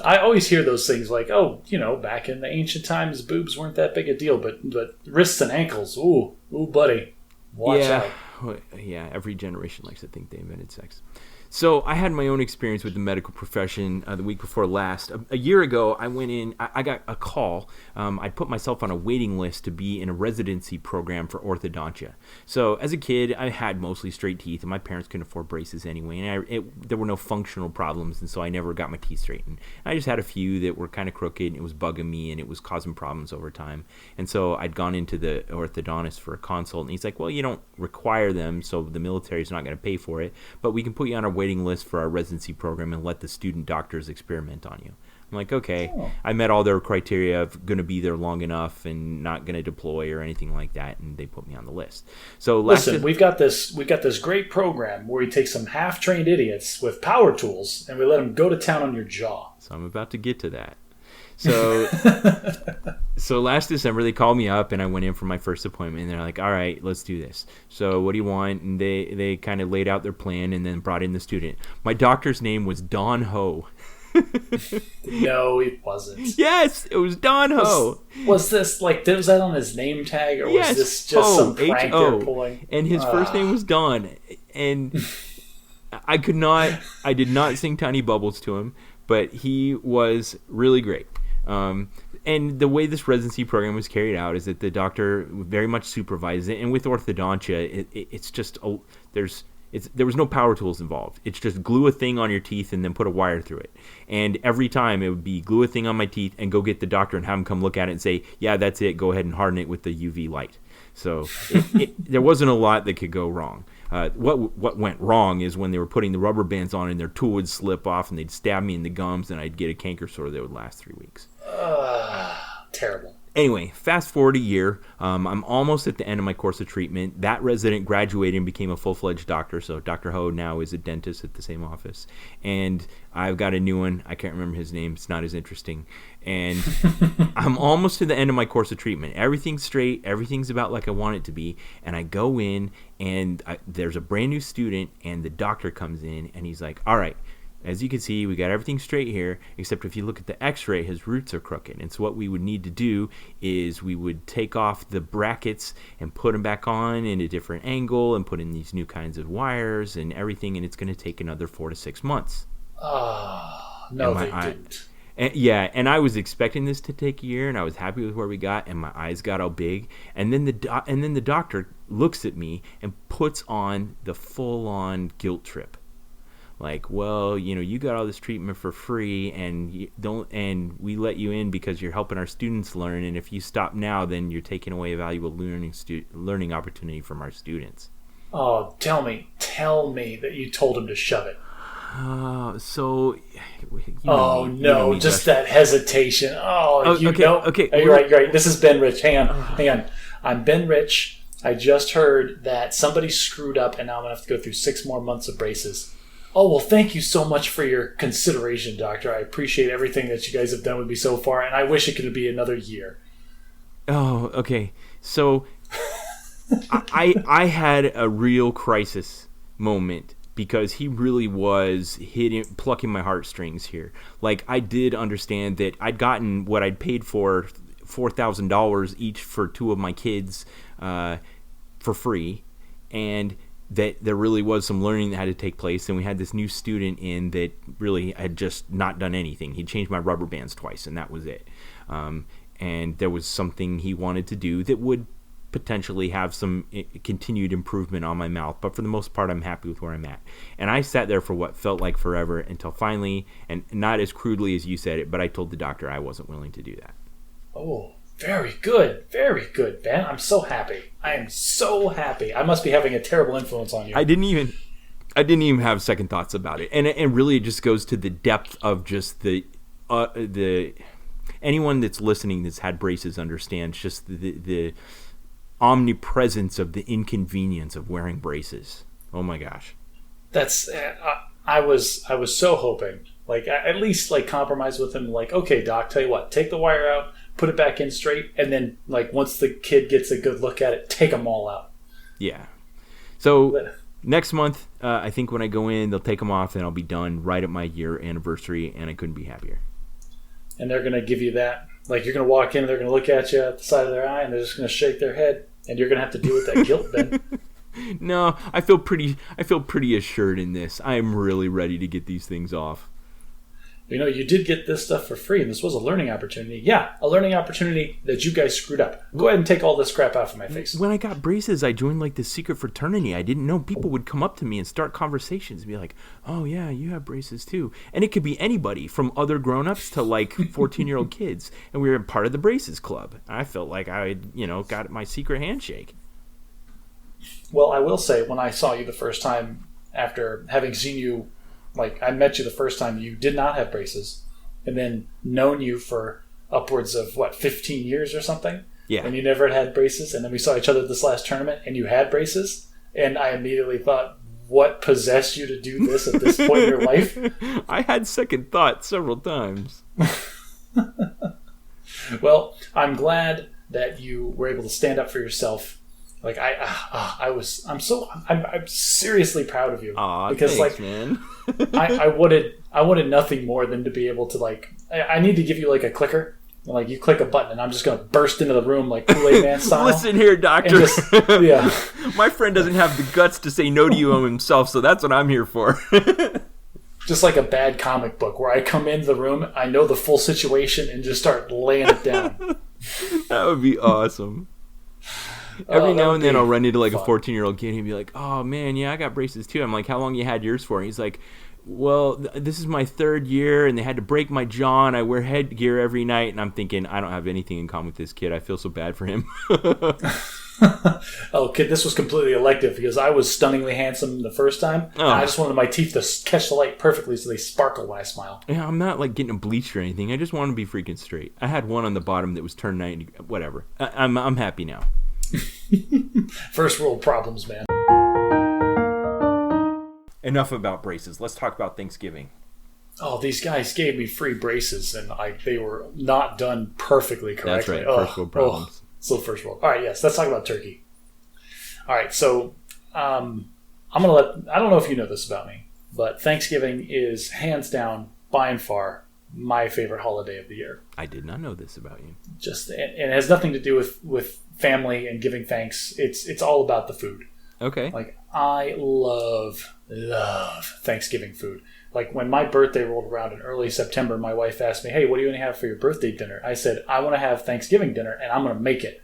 I always hear those things like, oh, back in the ancient times, boobs weren't that big a deal, but wrists and ankles, ooh, buddy, watch out. Yeah, every generation likes to think they invented sex. So I had my own experience with the medical profession the week before last. A year ago, I went in. I got a call. I put myself on a waiting list to be in a residency program for orthodontia. So as a kid, I had mostly straight teeth, and my parents couldn't afford braces anyway. And there were no functional problems, and so I never got my teeth straightened. I just had a few that were kind of crooked, and it was bugging me, and it was causing problems over time. And so I'd gone into the orthodontist for a consult, and he's like, well, you don't require them, so the military's not going to pay for it, but we can put you on a waiting list for our residency program and let the student doctors experiment on you. I'm like, okay. I met all their criteria of going to be there long enough and not going to deploy or anything like that, and they put me on the list. So listen, we've got this great program where we take some half-trained idiots with power tools and we let them go to town on your jaw. So I'm about to get to that. So so last December they called me up and I went in for my first appointment, and they're like, all right, let's do this. So what do you want? And they kind of laid out their plan and then brought in the student. My doctor's name was Don Ho. No, it wasn't. Yes, it was Don Ho. Was this was that on his name tag, or was this just some prank they're pulling? And his first name was Don, and I did not sing Tiny Bubbles to him, but he was really great. And the way this residency program was carried out is that the doctor very much supervises it. And with orthodontia, it's just there was no power tools involved. It's just glue a thing on your teeth and then put a wire through it. And every time it would be glue a thing on my teeth and go get the doctor and have him come look at it and say, yeah, that's it. Go ahead and harden it with the UV light. So there wasn't a lot that could go wrong. What went wrong is when they were putting the rubber bands on and their tool would slip off and they'd stab me in the gums and I'd get a canker sore that would last 3 weeks. Terrible. Anyway, fast forward a year. I'm almost at the end of my course of treatment. That resident graduated and became a full-fledged doctor. So Dr. Ho now is a dentist at the same office. And I've got a new one. I can't remember his name. It's not as interesting. And I'm almost to the end of my course of treatment. Everything's straight. Everything's about like I want it to be. And I go in, and there's a brand new student, and the doctor comes in, and he's like, all right, as you can see, we got everything straight here, except if you look at the x-ray, his roots are crooked. And so what we would need to do is we would take off the brackets and put them back on in a different angle and put in these new kinds of wires and everything, and it's going to take another 4 to 6 months. No, they didn't. And I was expecting this to take a year, and I was happy with where we got, and my eyes got all big. And then the doctor looks at me and puts on the full-on guilt trip. Like, well, you got all this treatment for free, and we let you in because you're helping our students learn. And if you stop now, then you're taking away a valuable learning opportunity from our students. Oh, tell me that you told him to shove it. Just that hesitation. Okay. You're right. This is Ben Rich. Hang on. I'm Ben Rich. I just heard that somebody screwed up, and now I'm gonna have to go through 6 more months of braces. Oh, well, thank you so much for your consideration, doctor. I appreciate everything that you guys have done with me so far, and I wish it could be another year. Oh, okay. So I had a real crisis moment because he really was plucking my heartstrings here. Like, I did understand that I'd gotten what I'd paid for, $4,000 each for 2 of my kids for free, and that there really was some learning that had to take place. And we had this new student in that really had just not done anything. He changed my rubber bands twice, and that was it. And there was something he wanted to do that would potentially have some continued improvement on my mouth. But for the most part, I'm happy with where I'm at. And I sat there for what felt like forever until finally, and not as crudely as you said it, but I told the doctor I wasn't willing to do that. Oh, very good, Ben. I'm so happy. I am so happy. I must be having a terrible influence on you. I didn't even have second thoughts about it, and really it just goes to the depth of just the. anyone that's listening that's had braces understands just the omnipresence of the inconvenience of wearing braces. Oh my gosh. That's I was so hoping, like, at least like compromise with him, like, okay, doc, tell you what, take the wire out, put it back in straight, and then like once the kid gets a good look at it, take them all out. Yeah. So next month, I think when I go in, they'll take them off, and I'll be done right at my year anniversary, and I couldn't be happier. And they're gonna give you that, like, you're gonna walk in, they're gonna look at you at the side of their eye, and they're just gonna shake their head, and you're gonna have to deal with that guilt then. No, I feel pretty assured in this. I am really ready to get these things off. You know, you did get this stuff for free, and this was a learning opportunity. Yeah, a learning opportunity that you guys screwed up. Go ahead and take all this crap out of my face. When I got braces, I joined like this secret fraternity. I didn't know people would come up to me and start conversations and be like, "Oh yeah, you have braces too." And it could be anybody from other grown-ups to like 14-year-old kids. And we were part of the braces club. I felt like I, got my secret handshake. Well, I will say, when I saw you the first time, after having seen you, like, I met you the first time, you did not have braces, and then known you for upwards of, 15 years or something? Yeah. And you never had braces, and then we saw each other at this last tournament, and you had braces, and I immediately thought, what possessed you to do this at this point in your life? I had second thought several times. Well, I'm glad that you were able to stand up for yourself. Like, I'm seriously proud of you. Aw, because thanks, man. I wanted nothing more than to be able to, like, I need to give you like a clicker. Like, you click a button and I'm just going to burst into the room like Kool-Aid Man style. Listen here, doctor. Yeah. My friend doesn't have the guts to say no to you himself, so that's what I'm here for. Just like a bad comic book where I come into the room, I know the full situation, and just start laying it down. That would be awesome. Every now and then I'll run into like a 14-year-old kid and he'd be like, "Oh man, yeah, I got braces too." I'm like, "How long you had yours for?" And he's like, "Well, this is my third year and they had to break my jaw and I wear headgear every night." And I'm thinking, I don't have anything in common with this kid. I feel so bad for him. Oh, kid, this was completely elective because I was stunningly handsome the first time. Oh. And I just wanted my teeth to catch the light perfectly so they sparkle when I smile. Yeah, I'm not like getting a bleach or anything. I just want to be freaking straight. I had one on the bottom that was turned 90. Whatever. I'm happy now. First world problems, man. Enough about braces. Let's talk about Thanksgiving. Oh, these guys gave me free braces, and they were not done perfectly correctly. That's right. First world problems. So first world. All right, yes. Let's talk about turkey. All right, so I'm gonna I don't know if you know this about me, but Thanksgiving is hands down, by and far, my favorite holiday of the year. I did not know this about you. And it has nothing to do with family and giving thanks. It's all about the food. Okay. Like, I love Thanksgiving food. Like, when my birthday rolled around in early September, my wife asked me, "Hey, what do you want to have for your birthday dinner?" I said, "I want to have Thanksgiving dinner, and I'm going to make it."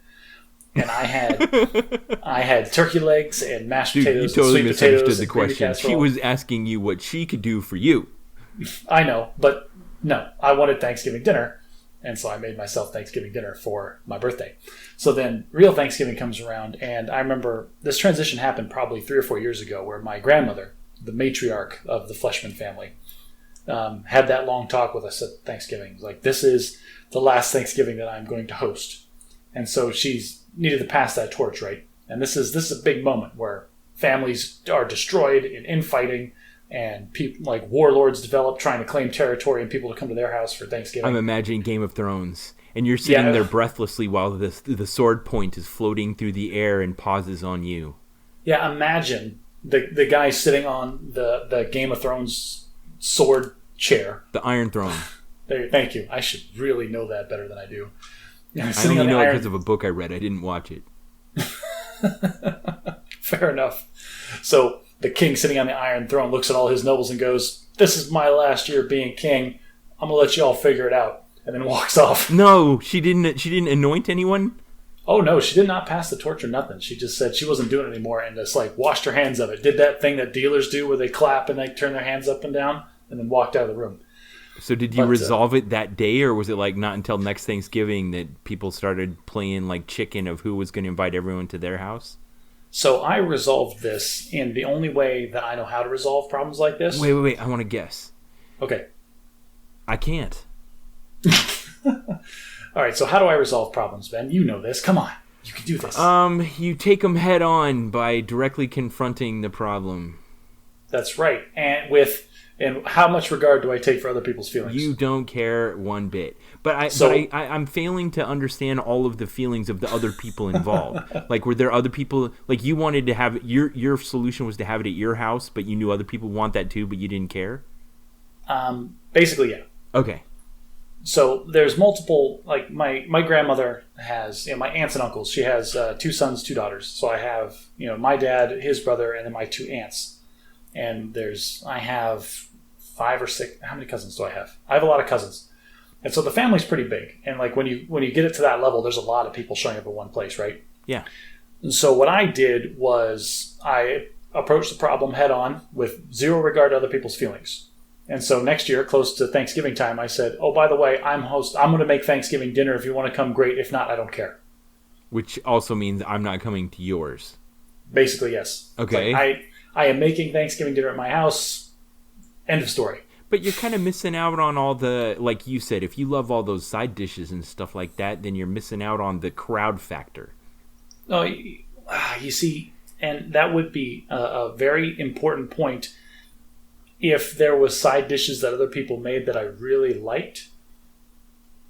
And I had turkey legs and mashed potatoes. You totally and sweet misunderstood potatoes the and gravy question. casserole. She was asking you what she could do for you. I know, but no, I wanted Thanksgiving dinner, and so I made myself Thanksgiving dinner for my birthday. So then real Thanksgiving comes around, and I remember this transition happened probably 3 or 4 years ago, where my grandmother, the matriarch of the Fleshman family, had that long talk with us at Thanksgiving. Like, this is the last Thanksgiving that I'm going to host. And so she's needed to pass that torch, right? And this is a big moment where families are destroyed in infighting, and people like warlords develop trying to claim territory and people to come to their house for Thanksgiving. I'm imagining Game of Thrones, and you're sitting there breathlessly while the sword point is floating through the air and pauses on you. Yeah, imagine the guy sitting on the Game of Thrones sword chair. The Iron Throne. Thank you. I should really know that better than I do. I only know it because of a book I read. I didn't watch it. Fair enough. So the king sitting on the Iron Throne looks at all his nobles and goes, "This is my last year being king. I'm going to let you all figure it out." And then walks off. No, she didn't anoint anyone? Oh, no, she did not pass the torch or nothing. She just said she wasn't doing it anymore and just, like, washed her hands of it. Did that thing that dealers do where they clap and they turn their hands up and down and then walked out of the room. So did you resolve it that day, or was it like not until next Thanksgiving that people started playing like chicken of who was going to invite everyone to their house? So I resolved this in the only way that I know how to resolve problems like this. Wait. I want to guess. Okay. I can't. All right, so how do I resolve problems, Ben? You know this. Come on. You can do this. You take them head on by directly confronting the problem. That's right. And how much regard do I take for other people's feelings? You don't care one bit. But I'm failing to understand all of the feelings of the other people involved. Like, were there other people, like, you wanted to have, your solution was to have it at your house, but you knew other people want that too, but you didn't care? Basically, yeah. Okay. So there's multiple, like, my grandmother has, my aunts and uncles, she has 2 sons, 2 daughters. So I have, my dad, his brother, and then my 2 aunts. And I have 5 or 6, how many cousins do I have? I have a lot of cousins. And so the family's pretty big. And like when you get it to that level, there's a lot of people showing up at one place, right? Yeah. And so what I did was I approached the problem head on with zero regard to other people's feelings. And so next year, close to Thanksgiving time, I said, oh, by the way, I'm going to make Thanksgiving dinner. If you want to come, great. If not, I don't care. Which also means I'm not coming to yours. Basically, yes. Okay. Like, I am making Thanksgiving dinner at my house. End of story. But you're kind of missing out on all the, like you said, if you love all those side dishes and stuff like that, then you're missing out on the crowd factor. Oh, you see, and that would be a very important point. If there was side dishes that other people made that I really liked.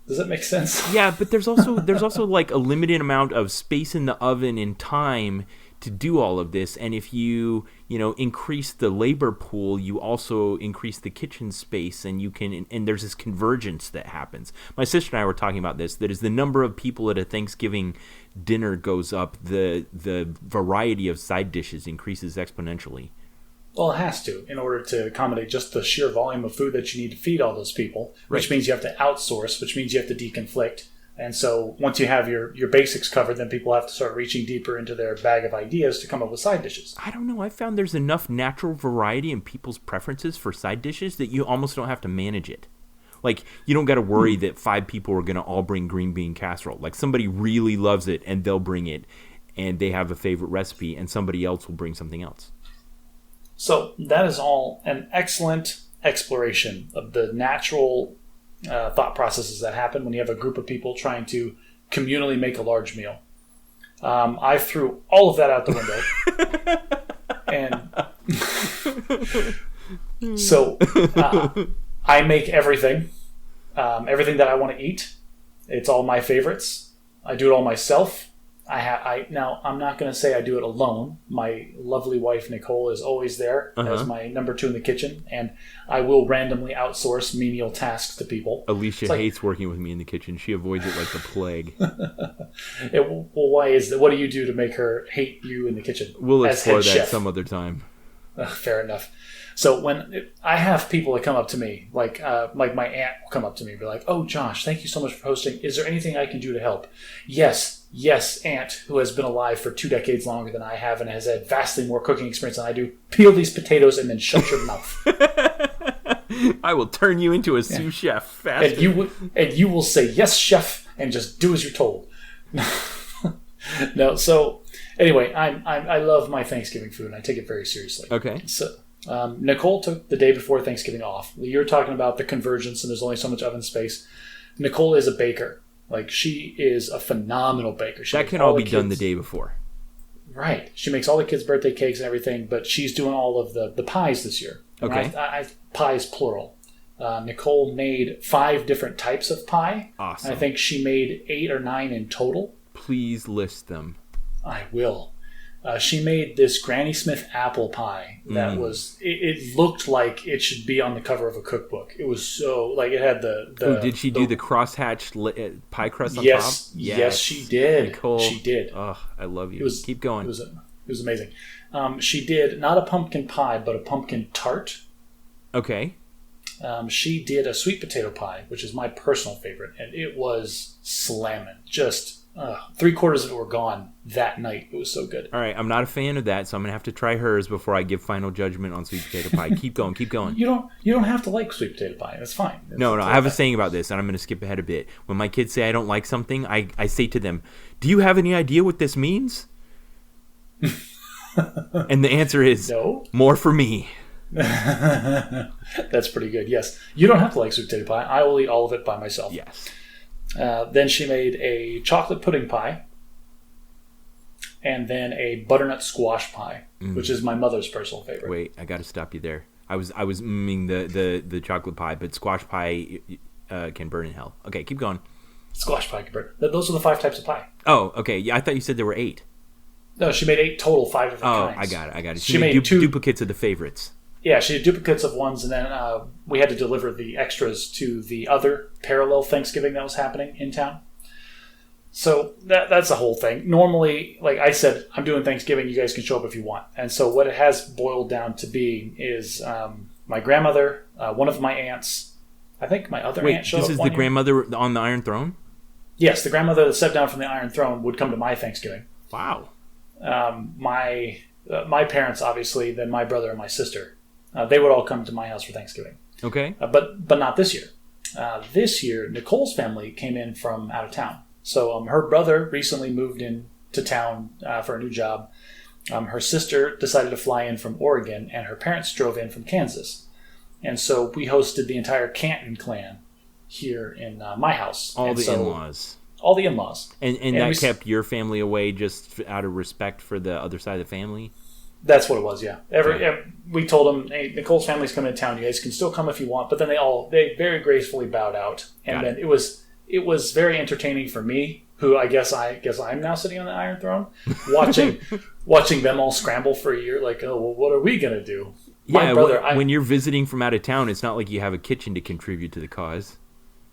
Does that make sense? Yeah, but there's also like a limited amount of space in the oven and time to do all of this, and if you increase the labor pool, you also increase the kitchen space, and there's this convergence that happens. My sister and I were talking about this, that as the number of people at a Thanksgiving dinner goes up, the variety of side dishes increases exponentially. Well, it has to, in order to accommodate just the sheer volume of food that you need to feed all those people, which means you have to outsource, which means you have to deconflict. And so once you have your basics covered, then people have to start reaching deeper into their bag of ideas to come up with side dishes. I don't know. I found there's enough natural variety in people's preferences for side dishes that you almost don't have to manage it. Like, you don't got to worry that 5 people are going to all bring green bean casserole. Like, somebody really loves it, and they'll bring it, and they have a favorite recipe, and somebody else will bring something else. So that is all an excellent exploration of the natural thought processes that happen when you have a group of people trying to communally make a large meal. I threw all of that out the window. And so I make everything that I want to eat. It's all my favorites. I do it all myself. Now, I'm not going to say I do it alone. My lovely wife, Nicole, is always there as my number 2 in the kitchen, and I will randomly outsource menial tasks to people. Alicia hates working with me in the kitchen. She avoids it like the plague. Well, why is that? What do you do to make her hate you in the kitchen? We'll explore that chef? Some other time. Fair enough. So when I have people that come up to me, like my aunt will come up to me and be like, oh, Josh, thank you so much for hosting. Is there anything I can do to help? Yes, aunt, who has been alive for 2 decades longer than I have and has had vastly more cooking experience than I do. Peel these potatoes and then shut your mouth. I will turn you into a sous chef faster. And you will say, yes, chef, and just do as you're told. No, so anyway, I love my Thanksgiving food, and I take it very seriously. Okay. So Nicole took the day before Thanksgiving off. You're talking about the convergence, and there's only so much oven space. Nicole is a baker. Like, she is a phenomenal baker. That can all be done the day before. Right. She makes all the kids' birthday cakes and everything, but she's doing all of the pies this year. Okay. Pies, plural. Nicole made 5 different types of pie. Awesome. I think she made 8 or 9 in total. Please list them. I will. She made this Granny Smith apple pie that was, it looked like it should be on the cover of a cookbook. It was so, like, it had did she do the crosshatched pie crust on top? Yes, she did. Nicole, she did. Oh, I love you. Keep going. It was amazing. She did not a pumpkin pie, but a pumpkin tart. Okay. She did a sweet potato pie, which is my personal favorite, and it was slamming. Just 3/4 of it were gone that night. It was so good. All right, I'm not a fan of that, so I'm gonna have to try hers before I give final judgment on sweet potato pie. Keep going. You don't have to like sweet potato pie. That's fine. No. I have a saying about this, and I'm gonna skip ahead a bit. When my kids say I don't like something, I say to them, "Do you have any idea what this means?" And the answer is no. More for me. That's pretty good. Yes, you don't have to like sweet potato pie. I will eat all of it by myself. Yes. Then she made a chocolate pudding pie, and then a butternut squash pie, which is my mother's personal favorite. Wait, I got to stop you there. I was memeing the chocolate pie, but squash pie can burn in hell. Okay, keep going. Squash pie can burn. Those are the 5 types of pie. Oh, okay. Yeah, I thought you said there were 8. No, she made 8 total, 5 different kinds. Oh, I got it. She made 2 duplicates of the favorites. Yeah, she did duplicates of ones, and then we had to deliver the extras to the other parallel Thanksgiving that was happening in town. So that's the whole thing. Normally, like I said, I'm doing Thanksgiving. You guys can show up if you want. And so what it has boiled down to be is my grandmother, one of my aunts. I think my other aunt showed up. This is the grandmother on the Iron Throne? Yes, the grandmother that stepped down from the Iron Throne would come to my Thanksgiving. Wow. My parents, obviously, then my brother and my sister. They would all come to my house for Thanksgiving. Okay. But not this year. This year, Nicole's family came in from out of town. So her brother recently moved into town for a new job. Her sister decided to fly in from Oregon, and her parents drove in from Kansas. And so we hosted the entire Canton clan here in my house. All the in-laws. All the in-laws. And that kept your family away just out of respect for the other side of the family? That's what it was, yeah. We told them, hey, Nicole's family's coming to town. You guys can still come if you want. But then they very gracefully bowed out. And then it was very entertaining for me, who I guess I'm now sitting on the Iron Throne, watching them all scramble for a year. Like, oh, well, what are we gonna do? My brother, when you're visiting from out of town, it's not like you have a kitchen to contribute to the cause.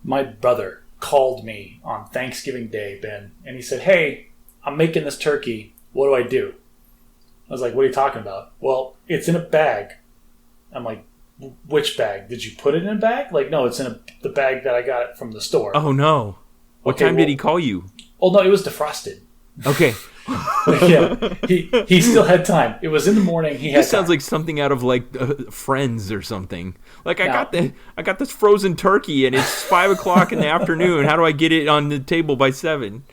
My brother called me on Thanksgiving Day, Ben, and he said, "Hey, I'm making this turkey. What do I do?" I was like, "What are you talking about?" "Well, it's in a bag." I'm like, "Which bag? Did you put it in a bag?" Like, "No, it's in the bag that I got it from the store." Oh no! What time did he call you? Oh no, it was defrosted. Okay. Yeah, he still had time. It was in the morning. This sounds like something out of like Friends or something. Like I got this frozen turkey and it's 5:00 in the afternoon. How do I get it on the table by 7?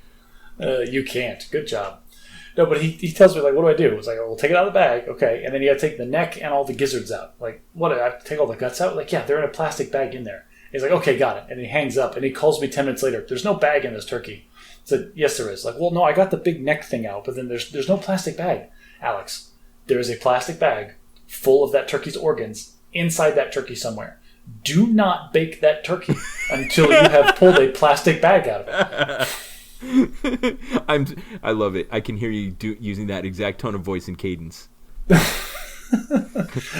You can't. Good job. No, but he tells me, like, what do I do? It's like, oh, we'll take it out of the bag, okay, and then you got to take the neck and all the gizzards out. Like, what? I have to take all the guts out? Like, yeah, they're in a plastic bag in there. He's like, okay, got it. And he hangs up and he calls me 10 minutes later. "There's no bag in this turkey." I said, "Yes, there is." Like, "Well, no, I got the big neck thing out, but then there's no plastic bag." "Alex, there is a plastic bag full of that turkey's organs inside that turkey somewhere. Do not bake that turkey until you have pulled a plastic bag out of it." I love it. I can hear you using that exact tone of voice and cadence.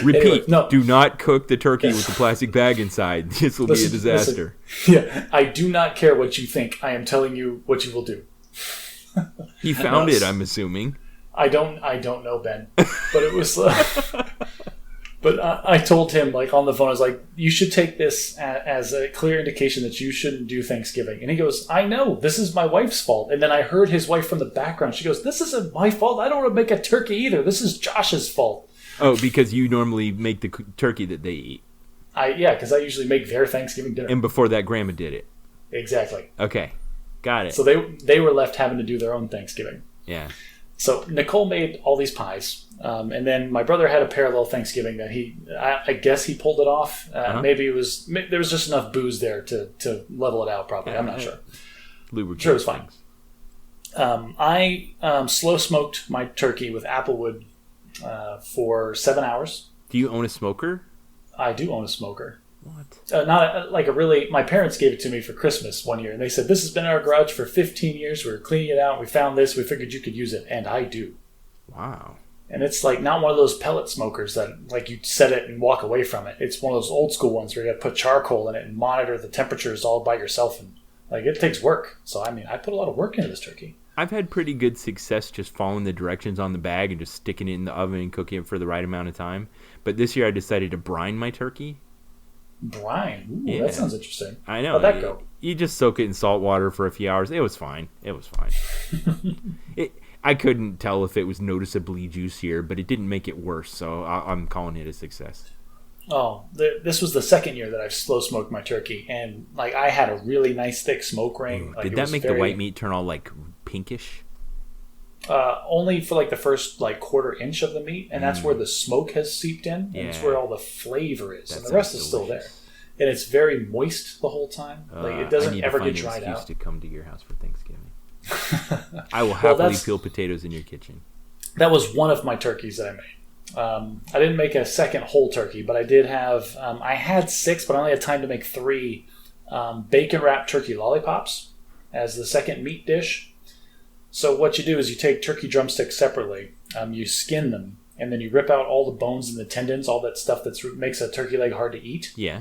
Repeat. Anyway, no. Do not cook the turkey with the plastic bag inside. This will be a disaster. Yeah, I do not care what you think. I am telling you what you will do. He found it, I'm assuming. I don't know, Ben. But it was... But I told him, like, on the phone, I was like, "You should take this as a clear indication that you shouldn't do Thanksgiving." And he goes, "I know, this is my wife's fault." And then I heard his wife from the background. She goes, "This isn't my fault. I don't want to make a turkey either. This is Josh's fault." Oh, because you normally make the turkey that they eat. Yeah, because I usually make their Thanksgiving dinner. And before that, Grandma did it. Exactly. Okay, got it. So they were left having to do their own Thanksgiving. Yeah. So Nicole made all these pies, and then my brother had a parallel Thanksgiving that I guess he pulled it off. Maybe there was just enough booze there to level it out. Probably, I'm not sure. Sure, it was fine. I slow smoked my turkey with applewood for 7 hours. Do you own a smoker? I do own a smoker. What? Not like a really... My parents gave it to me for Christmas one year, and they said, "This has been in our garage for 15 years. We were cleaning it out. We found this. We figured you could use it." And I do. Wow. And it's like not one of those pellet smokers that like you set it and walk away from it. It's one of those old school ones where you got to put charcoal in it and monitor the temperatures all by yourself. And like it takes work. So, I mean, I put a lot of work into this turkey. I've had pretty good success just following the directions on the bag and just sticking it in the oven and cooking it for the right amount of time. But this year I decided to brine my turkey. Brine? Ooh, yeah. That sounds interesting. I know. How'd that go? You just soak it in salt water for a few hours. It was fine. I couldn't tell if it was noticeably juicier, but it didn't make it worse, so I'm calling it a success. Oh, this was the second year that I've slow smoked my turkey, and like I had a really nice thick smoke ring. Did that make the white meat turn all like pinkish? Only for like the first like quarter inch of the meat, and that's where the smoke has seeped in, and it's where all the flavor is, and the rest is still there. and it's very moist the whole time. Like it doesn't ever get dried out. I need to find an excuse to come to your house for Thanksgiving. I will happily peel potatoes in your kitchen. That was one of my turkeys that I made. I didn't make a second whole turkey, but I did have. I had 6, but I only had time to make 3 bacon wrapped turkey lollipops as the second meat dish. So what you do is you take turkey drumsticks separately, you skin them, and then you rip out all the bones and the tendons, all that stuff that makes a turkey leg hard to eat. Yeah.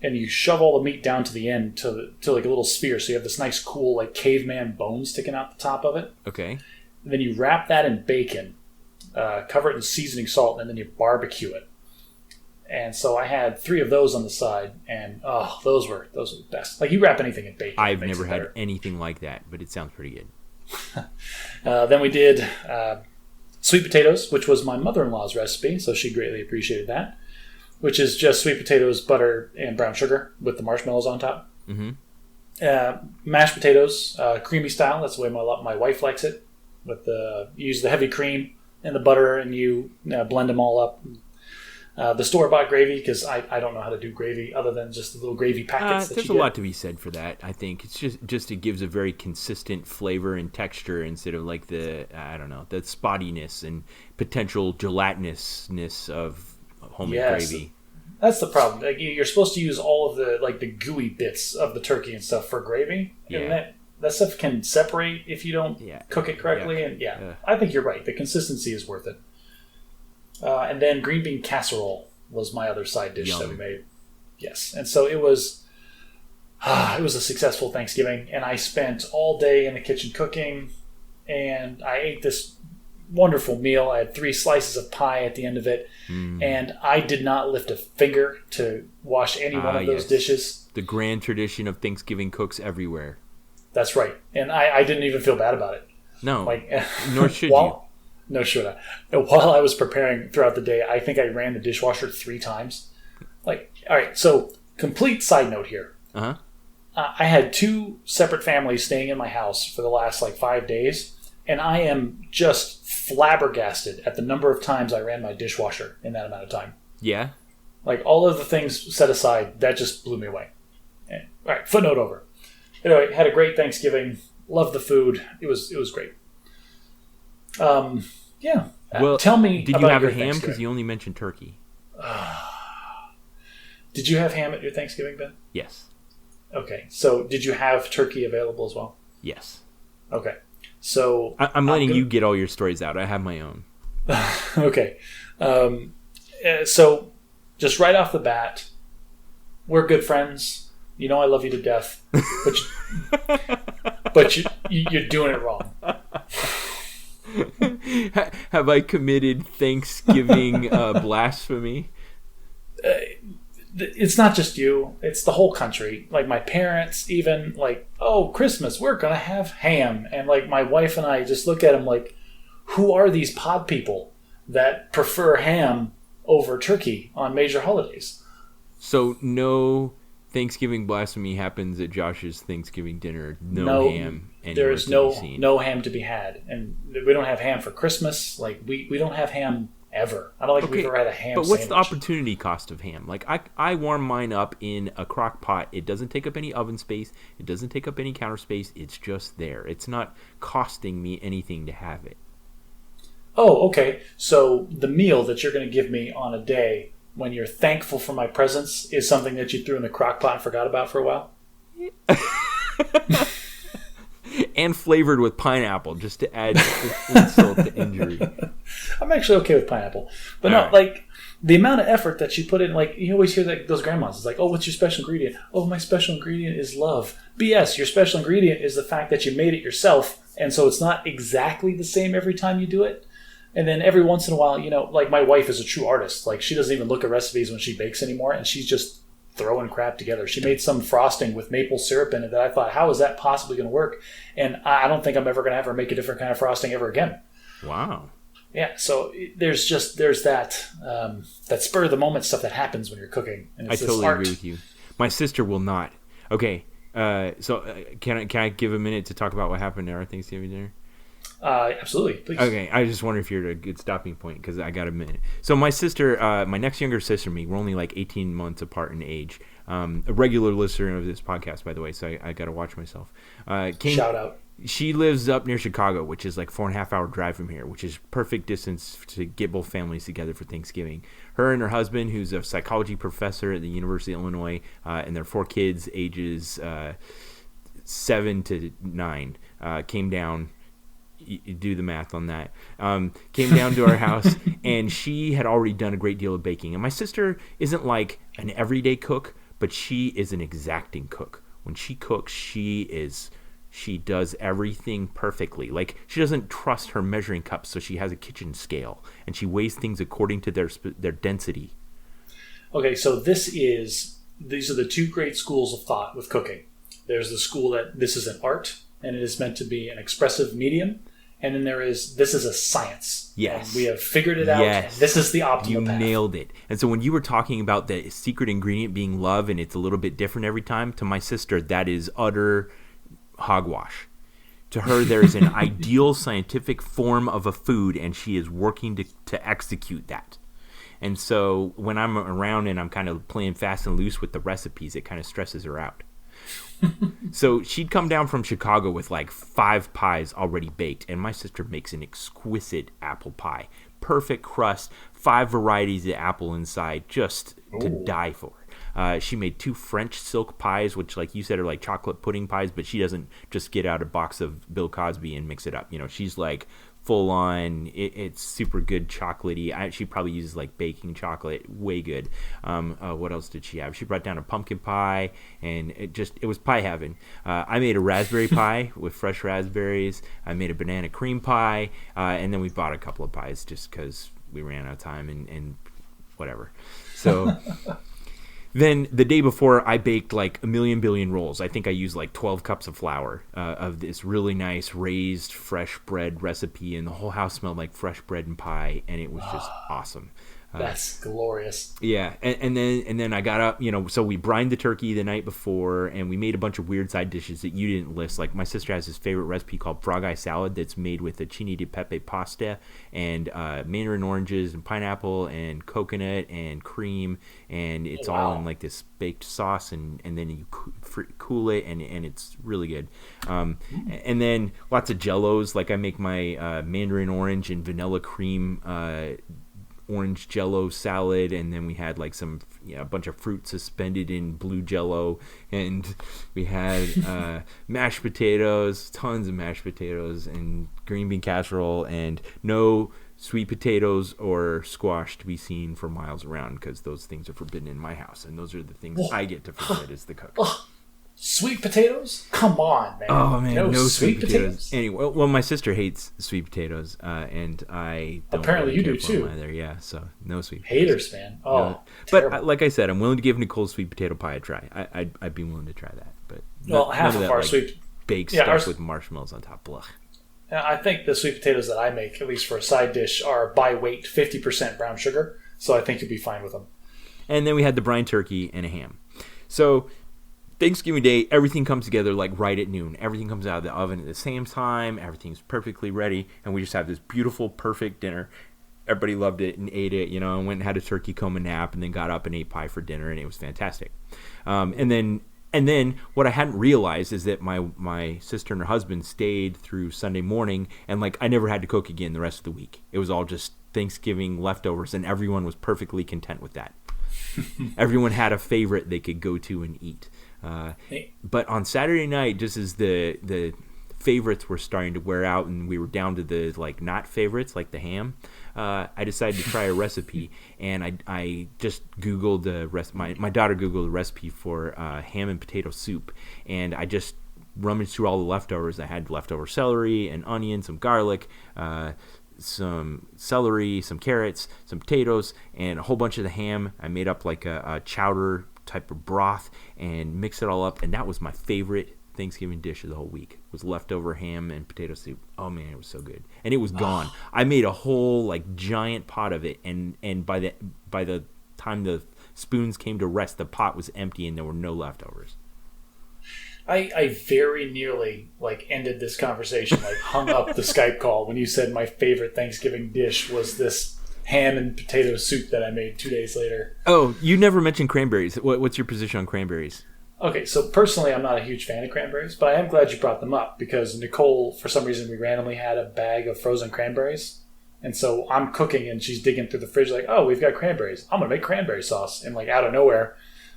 And you shove all the meat down to the end to like a little sphere, so you have this nice, cool, like caveman bone sticking out the top of it. Okay. And then you wrap that in bacon, cover it in seasoning salt, and then you barbecue it. And so I had 3 of those on the side, and those were the best. Like you wrap anything in bacon. I've never had anything like that, but it sounds pretty good. Then we did sweet potatoes, which was my mother-in-law's recipe, so she greatly appreciated that. Which is just sweet potatoes, butter, and brown sugar with the marshmallows on top. Mm-hmm. Mashed potatoes, creamy style. That's the way my wife likes it. With you use the heavy cream and the butter, and you blend them all up. The store-bought gravy, because I don't know how to do gravy other than just the little gravy packets that there's you get. A lot to be said for that. I think it's just it gives a very consistent flavor and texture instead of like the spottiness and potential gelatinousness of homemade gravy. That's the problem. Like, you're supposed to use all of the gooey bits of the turkey and stuff for gravy, and that stuff can separate if you don't cook it correctly. And I think you're right. The consistency is worth it. And then green bean casserole was my other side dish that we made. Yes, and so it was a successful Thanksgiving, and I spent all day in the kitchen cooking, and I ate this wonderful meal. I had 3 slices of pie at the end of it, and I did not lift a finger to wash any one of those dishes. The grand tradition of Thanksgiving cooks everywhere. That's right, and I didn't even feel bad about it. No, nor should you. No, should I? While I was preparing throughout the day, I think I ran the dishwasher 3 times. Like, all right, so complete side note here. Uh-huh. I had 2 separate families staying in my house for the last 5 days, and I am just flabbergasted at the number of times I ran my dishwasher in that amount of time. Yeah. Like, all of the things set aside, that just blew me away. And, all right, footnote over. Anyway, had a great Thanksgiving. Loved the food. It was great. Yeah. Well, tell me. Did you have a ham? Because you only mentioned turkey. Did you have ham at your Thanksgiving, Ben? Yes. Okay. So, did you have turkey available as well? Yes. Okay. So I'm letting you get all your stories out. I have my own. Okay. So, just right off the bat, we're good friends. You know I love you to death, but you're doing it wrong. Have I committed Thanksgiving blasphemy? It's not just you. It's the whole country. Like, my parents even, Christmas, we're going to have ham. And, my wife and I just look at them like, who are these pod people that prefer ham over turkey on major holidays? So, no Thanksgiving blasphemy happens at Josh's Thanksgiving dinner. No ham. There is no ham to be had. And we don't have ham for Christmas. We don't have ham ever. I don't think we've ever had a ham sandwich. But what's the opportunity cost of ham? I warm mine up in a crock pot. It doesn't take up any oven space. It doesn't take up any counter space. It's just there. It's not costing me anything to have it. Oh, okay. So the meal that you're going to give me on a day when you're thankful for my presence is something that you threw in the crock pot and forgot about for a while? And flavored with pineapple, just to add insult to injury. I'm actually okay with pineapple. But the amount of effort that you put in, you always hear those grandmas. It's like, oh, what's your special ingredient? Oh, my special ingredient is love. BS, your special ingredient is the fact that you made it yourself, and so it's not exactly the same every time you do it. And then every once in a while, my wife is a true artist. She doesn't even look at recipes when she bakes anymore, and she's just throwing crap together. She made some frosting with maple syrup in it that I thought, how is that possibly going to work? And I don't think I'm ever going to have her make a different kind of frosting ever again. Wow. Yeah, so there's that that spur of the moment stuff that happens when you're cooking. And I totally agree with you. My sister will not. Okay, so can I give a minute to talk about what happened at our Thanksgiving dinner? Absolutely, please. Okay, I just wonder if you're at a good stopping point because I got a minute. So my sister, my next younger sister and me, we're only 18 months apart in age. a regular listener of this podcast, by the way, so I got to watch myself. Shout out. She lives up near Chicago, which is like 4.5 hour drive from here, which is perfect distance to get both families together for Thanksgiving. Her and her husband, who's a psychology professor at the University of Illinois, and their 4 kids, ages 7 to 9, came down. You do the math on that. Came down to our house, and she had already done a great deal of baking. And my sister isn't like an everyday cook, but she is an exacting cook. When she cooks, she does everything perfectly. Like, she doesn't trust her measuring cups, so she has a kitchen scale, and she weighs things according to their density. Okay, so these are the 2 great schools of thought with cooking. There's the school that this is an art, and it is meant to be an expressive medium. And then this is a science. Yes. And we have figured it out. Yes. And this is the optimal path. You nailed it. And so when you were talking about the secret ingredient being love, and it's a little bit different every time, to my sister, that is utter hogwash. To her, there is an ideal scientific form of a food, and she is working to execute that. And so when I'm around and I'm kind of playing fast and loose with the recipes, it kind of stresses her out. So she'd come down from Chicago with like 5 pies already baked, and my sister makes an exquisite apple pie. Perfect crust, 5 varieties of apple inside, just to die for. She made 2 French silk pies, which, like you said, are like chocolate pudding pies, but she doesn't just get out a box of Bill Cosby and mix it up. You know, she's like full on. It's super good chocolatey. She probably uses like baking chocolate, way good. What else did she have? She brought down a pumpkin pie, and it was pie heaven. I made a raspberry pie with fresh raspberries. I made a banana cream pie, and then we bought a couple of pies just because we ran out of time and whatever. So. Then the day before, I baked like a million billion rolls. I think I used like 12 cups of flour of this really nice raised fresh bread recipe, and the whole house smelled like fresh bread and pie, and it was just awesome. That's glorious. Yeah, and then I got up, so we brined the turkey the night before, and we made a bunch of weird side dishes that you didn't list. Like, my sister has this favorite recipe called frog eye salad that's made with a chini di pepe pasta and mandarin oranges and pineapple and coconut and cream, and it's all in like this baked sauce, and then you cool it, and it's really good. And then lots of jellos. Like, I make my mandarin orange and vanilla cream orange jello salad, and then we had like a bunch of fruit suspended in blue jello, and we had mashed potatoes, tons of mashed potatoes, and green bean casserole, and no sweet potatoes or squash to be seen for miles around, because those things are forbidden in my house, and those are the things I get to forbid as the cook. Sweet potatoes? Come on, man. Oh, man, no sweet potatoes. Anyway, well, my sister hates sweet potatoes, and I don't apparently really you do too. Either. Yeah, so no sweet haters, potatoes. Man. Oh, no. But like I said, I'm willing to give Nicole's sweet potato pie a try. I'd be willing to try that. But half of that, our like, sweet baked stuff with marshmallows on top. Blah. I think the sweet potatoes that I make, at least for a side dish, are by weight 50% brown sugar, so I think you'll be fine with them. And then we had the brine turkey and a ham. So Thanksgiving Day, everything comes together like right at noon. Everything comes out of the oven at the same time. Everything's perfectly ready, and we just have this beautiful, perfect dinner. Everybody loved it and ate it, and went and had a turkey coma nap, and then got up and ate pie for dinner, and it was fantastic. And then what I hadn't realized is that my sister and her husband stayed through Sunday morning, and like I never had to cook again the rest of the week. It was all just Thanksgiving leftovers, and everyone was perfectly content with that. Everyone had a favorite they could go to and eat. But on Saturday night, just as the favorites were starting to wear out and we were down to the like not favorites, like the ham, I decided to try a recipe, and I just Googled the my daughter Googled the recipe for ham and potato soup, and I just rummaged through all the leftovers. I had leftover celery and onion, some garlic, some celery, some carrots, some potatoes, and a whole bunch of the ham. I made up like a chowder type of broth and mixed it all up, and that was my favorite Thanksgiving dish of the whole week, was leftover ham and potato soup. Oh man, it was so good. And it was gone. I made a whole like giant pot of it, and by the time the spoons came to rest, the pot was empty and there were no leftovers. I very nearly like ended this conversation, like hung up the Skype call when you said my favorite Thanksgiving dish was this ham and potato soup that I made 2 days later. Oh, you never mentioned cranberries. What's your position on cranberries? Okay, so personally, I'm not a huge fan of cranberries, but I am glad you brought them up because Nicole, for some reason, we randomly had a bag of frozen cranberries. And so I'm cooking and she's digging through the fridge like, oh, we've got cranberries. I'm going to make cranberry sauce. And like out of nowhere,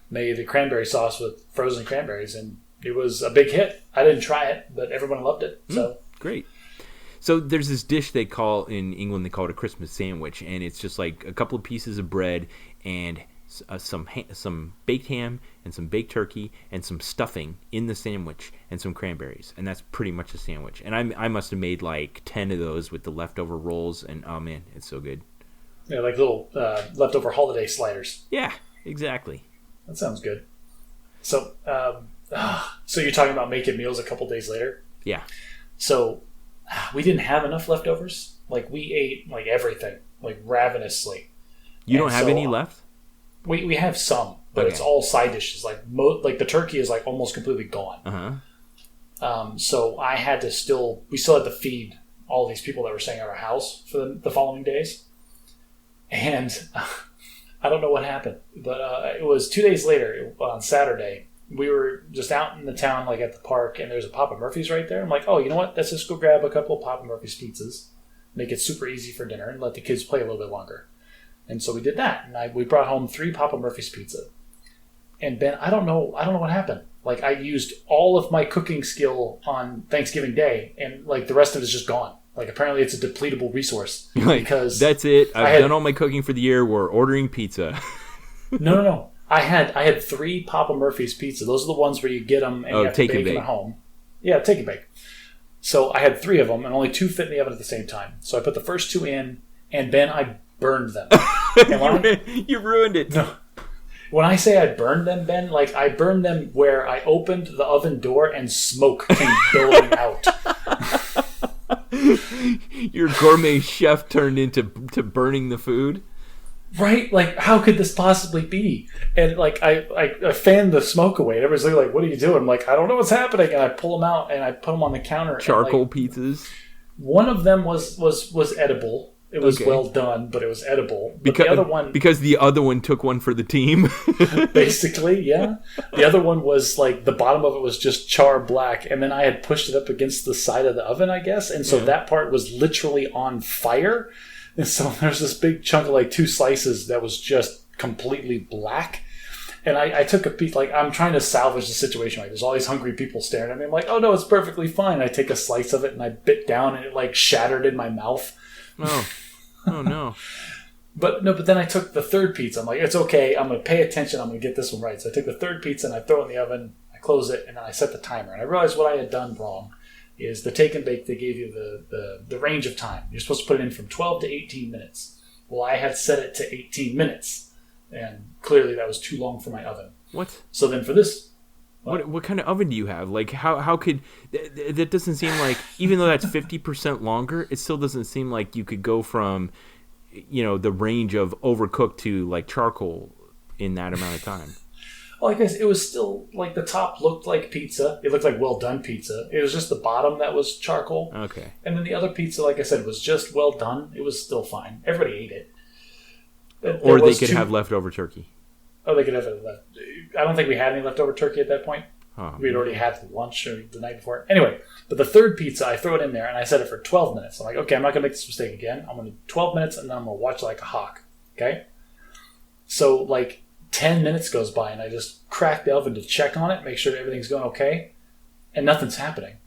made the cranberry sauce with frozen cranberries. And it was a big hit. I didn't try it, but everyone loved it. So great. So there's this dish they call in England, they call it a Christmas sandwich. And it's just like a couple of pieces of bread and some baked ham and some baked turkey and some stuffing in the sandwich and some cranberries, and that's pretty much a sandwich. And I must have made like 10 of those with the leftover rolls, and oh man, it's so good. Yeah, like little leftover holiday sliders. Yeah, exactly. That sounds good. So, so you're talking about making meals a couple days later? Yeah. So we didn't have enough leftovers. Like we ate like everything, like ravenously. You don't have any left? We have some, but it's all side dishes. Like like the turkey is like almost completely gone. So I had to we still had to feed all these people that were staying at our house for the following days. And I don't know what happened, but it was 2 days later on Saturday. We were just out in the town, like at the park, and there's a Papa Murphy's right there. I'm like, oh, you know what? Let's just go grab a couple of Papa Murphy's pizzas, make it super easy for dinner, and let the kids play a little bit longer. And so we did that, and we brought home 3 Papa Murphy's pizza. And Ben, I don't know what happened. Like I used all of my cooking skill on Thanksgiving Day, and like the rest of it is just gone. Like apparently it's a depletable resource because that's it. I've done all my cooking for the year. We're ordering pizza. No. I had 3 Papa Murphy's pizza. Those are the ones where you get them and you have to bake them at home. Yeah, take and bake. So I had 3 of them, and only 2 fit in the oven at the same time. So I put the first 2 in, and Ben, I burned them. You ruined it. No. When I say I burned them, Ben, like I burned them where I opened the oven door and smoke came billowing out. Your gourmet chef turned into burning the food. Right? Like, how could this possibly be? And like, I fanned the smoke away. And everybody's like, "What are you doing?" I'm like, "I don't know what's happening." And I pull them out and I put them on the counter. Charcoal and, like, pizzas. One of them was edible. It was well done, but it was edible. But the other one, because the other one took one for the team. Basically, yeah. The other one was like the bottom of it was just char black, and then I had pushed it up against the side of the oven, I guess, and so that part was literally on fire. And so there's this big chunk of like 2 slices that was just completely black. And I took a piece, like I'm trying to salvage the situation. Like there's all these hungry people staring at me. I'm like, oh no, it's perfectly fine. I take a slice of it and I bit down and it like shattered in my mouth. Oh no. But then I took the 3rd pizza. I'm like, it's okay. I'm going to pay attention. I'm going to get this one right. So I took the 3rd pizza and I throw it in the oven. I close it and then I set the timer. And I realized what I had done wrong is the take and bake. They gave you the range of time. You're supposed to put it in from 12 to 18 minutes. Well, I had set it to 18 minutes. And clearly that was too long for my oven. What? So then for this... What kind of oven do you have? Like, how could... That doesn't seem like... Even though that's 50% longer, it still doesn't seem like you could go from, the range of overcooked to, like, charcoal in that amount of time. Well, I guess it was still, like, the top looked like pizza. It looked like well-done pizza. It was just the bottom that was charcoal. Okay. And then the other pizza, like I said, was just well done. It was still fine. Everybody ate it. Or they could have leftover turkey. Oh, they could have it left. I don't think we had any leftover turkey at that point. Oh, we had already had lunch or the night before. Anyway, but the 3rd pizza, I throw it in there and I set it for 12 minutes. I'm like, okay, I'm not going to make this mistake again. I'm going to 12 minutes and then I'm going to watch like a hawk. Okay? So like 10 minutes goes by and I just crack the oven to check on it, make sure everything's going okay, and nothing's happening.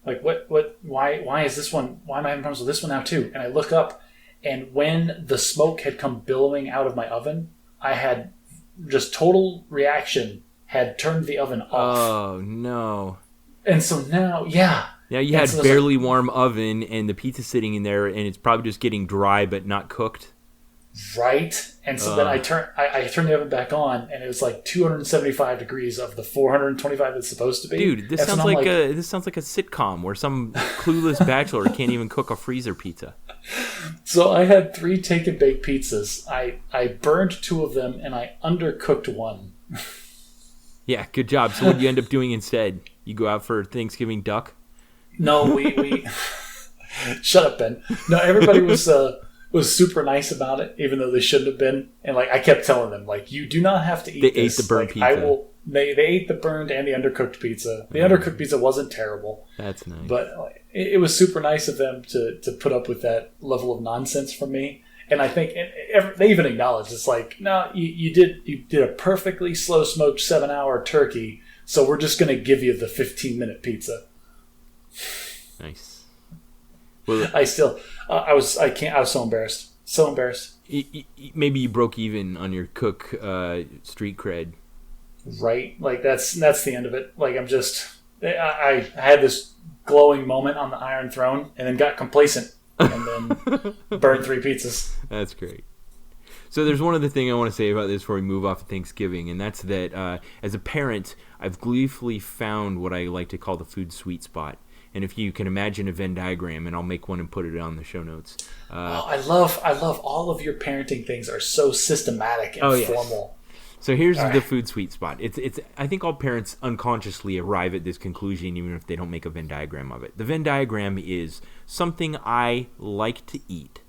Like why is this one, why am I having problems with this one now too? And I look up, and when the smoke had come billowing out of my oven, I had just total reaction, had turned the oven off. Oh, no. And so now, yeah. Now you had barely warm oven, and the pizza's sitting in there, and it's probably just getting dry but not cooked. Right. And so then I turned the oven back on, and it was like 275 degrees of the 425 it's supposed to be. Dude, this sounds like a sitcom where some clueless bachelor can't even cook a freezer pizza. So I had 3 take and bake pizzas. I burned 2 of them, and I undercooked 1. Yeah, good job. So what did you end up doing instead? You go out for Thanksgiving duck? No, we shut up, Ben. No, everybody was was super nice about it, even though they shouldn't have been. And like I kept telling them, like, you do not have to eat they this. Ate the burnt like, pizza. I will. They ate the burned and the undercooked pizza. The undercooked pizza wasn't terrible. That's nice. But like, it was super nice of them to put up with that level of nonsense from me. And I think they even acknowledged it's like, no, you did a perfectly slow smoked 7-hour turkey, so we're just going to give you the 15-minute pizza. Nice. Well, I was so embarrassed. So embarrassed. Maybe you broke even on your cook street cred. Right? Like that's the end of it. Like I had this glowing moment on the Iron Throne and then got complacent and then burned 3 pizzas. That's great. So there's one other thing I want to say about this before we move off of Thanksgiving, and that's that as a parent, I've gleefully found what I like to call the food sweet spot. And if you can imagine a Venn diagram, and I'll make one and put it on the show notes. I love all of your parenting things are so systematic and formal. So here's the food sweet spot. It's. I think all parents unconsciously arrive at this conclusion, even if they don't make a Venn diagram of it. The Venn diagram is something I like to eat,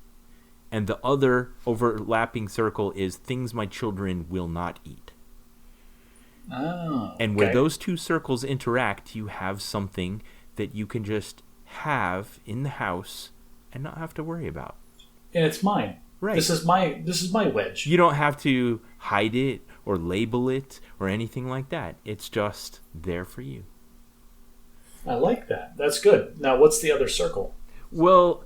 and the other overlapping circle is things my children will not eat. Oh, and where those two circles interact, you have something that you can just have in the house and not have to worry about. And it's mine. Right. This is my wedge. You don't have to hide it or label it or anything like that. It's just there for you. I like that. That's good. Now, what's the other circle? Well,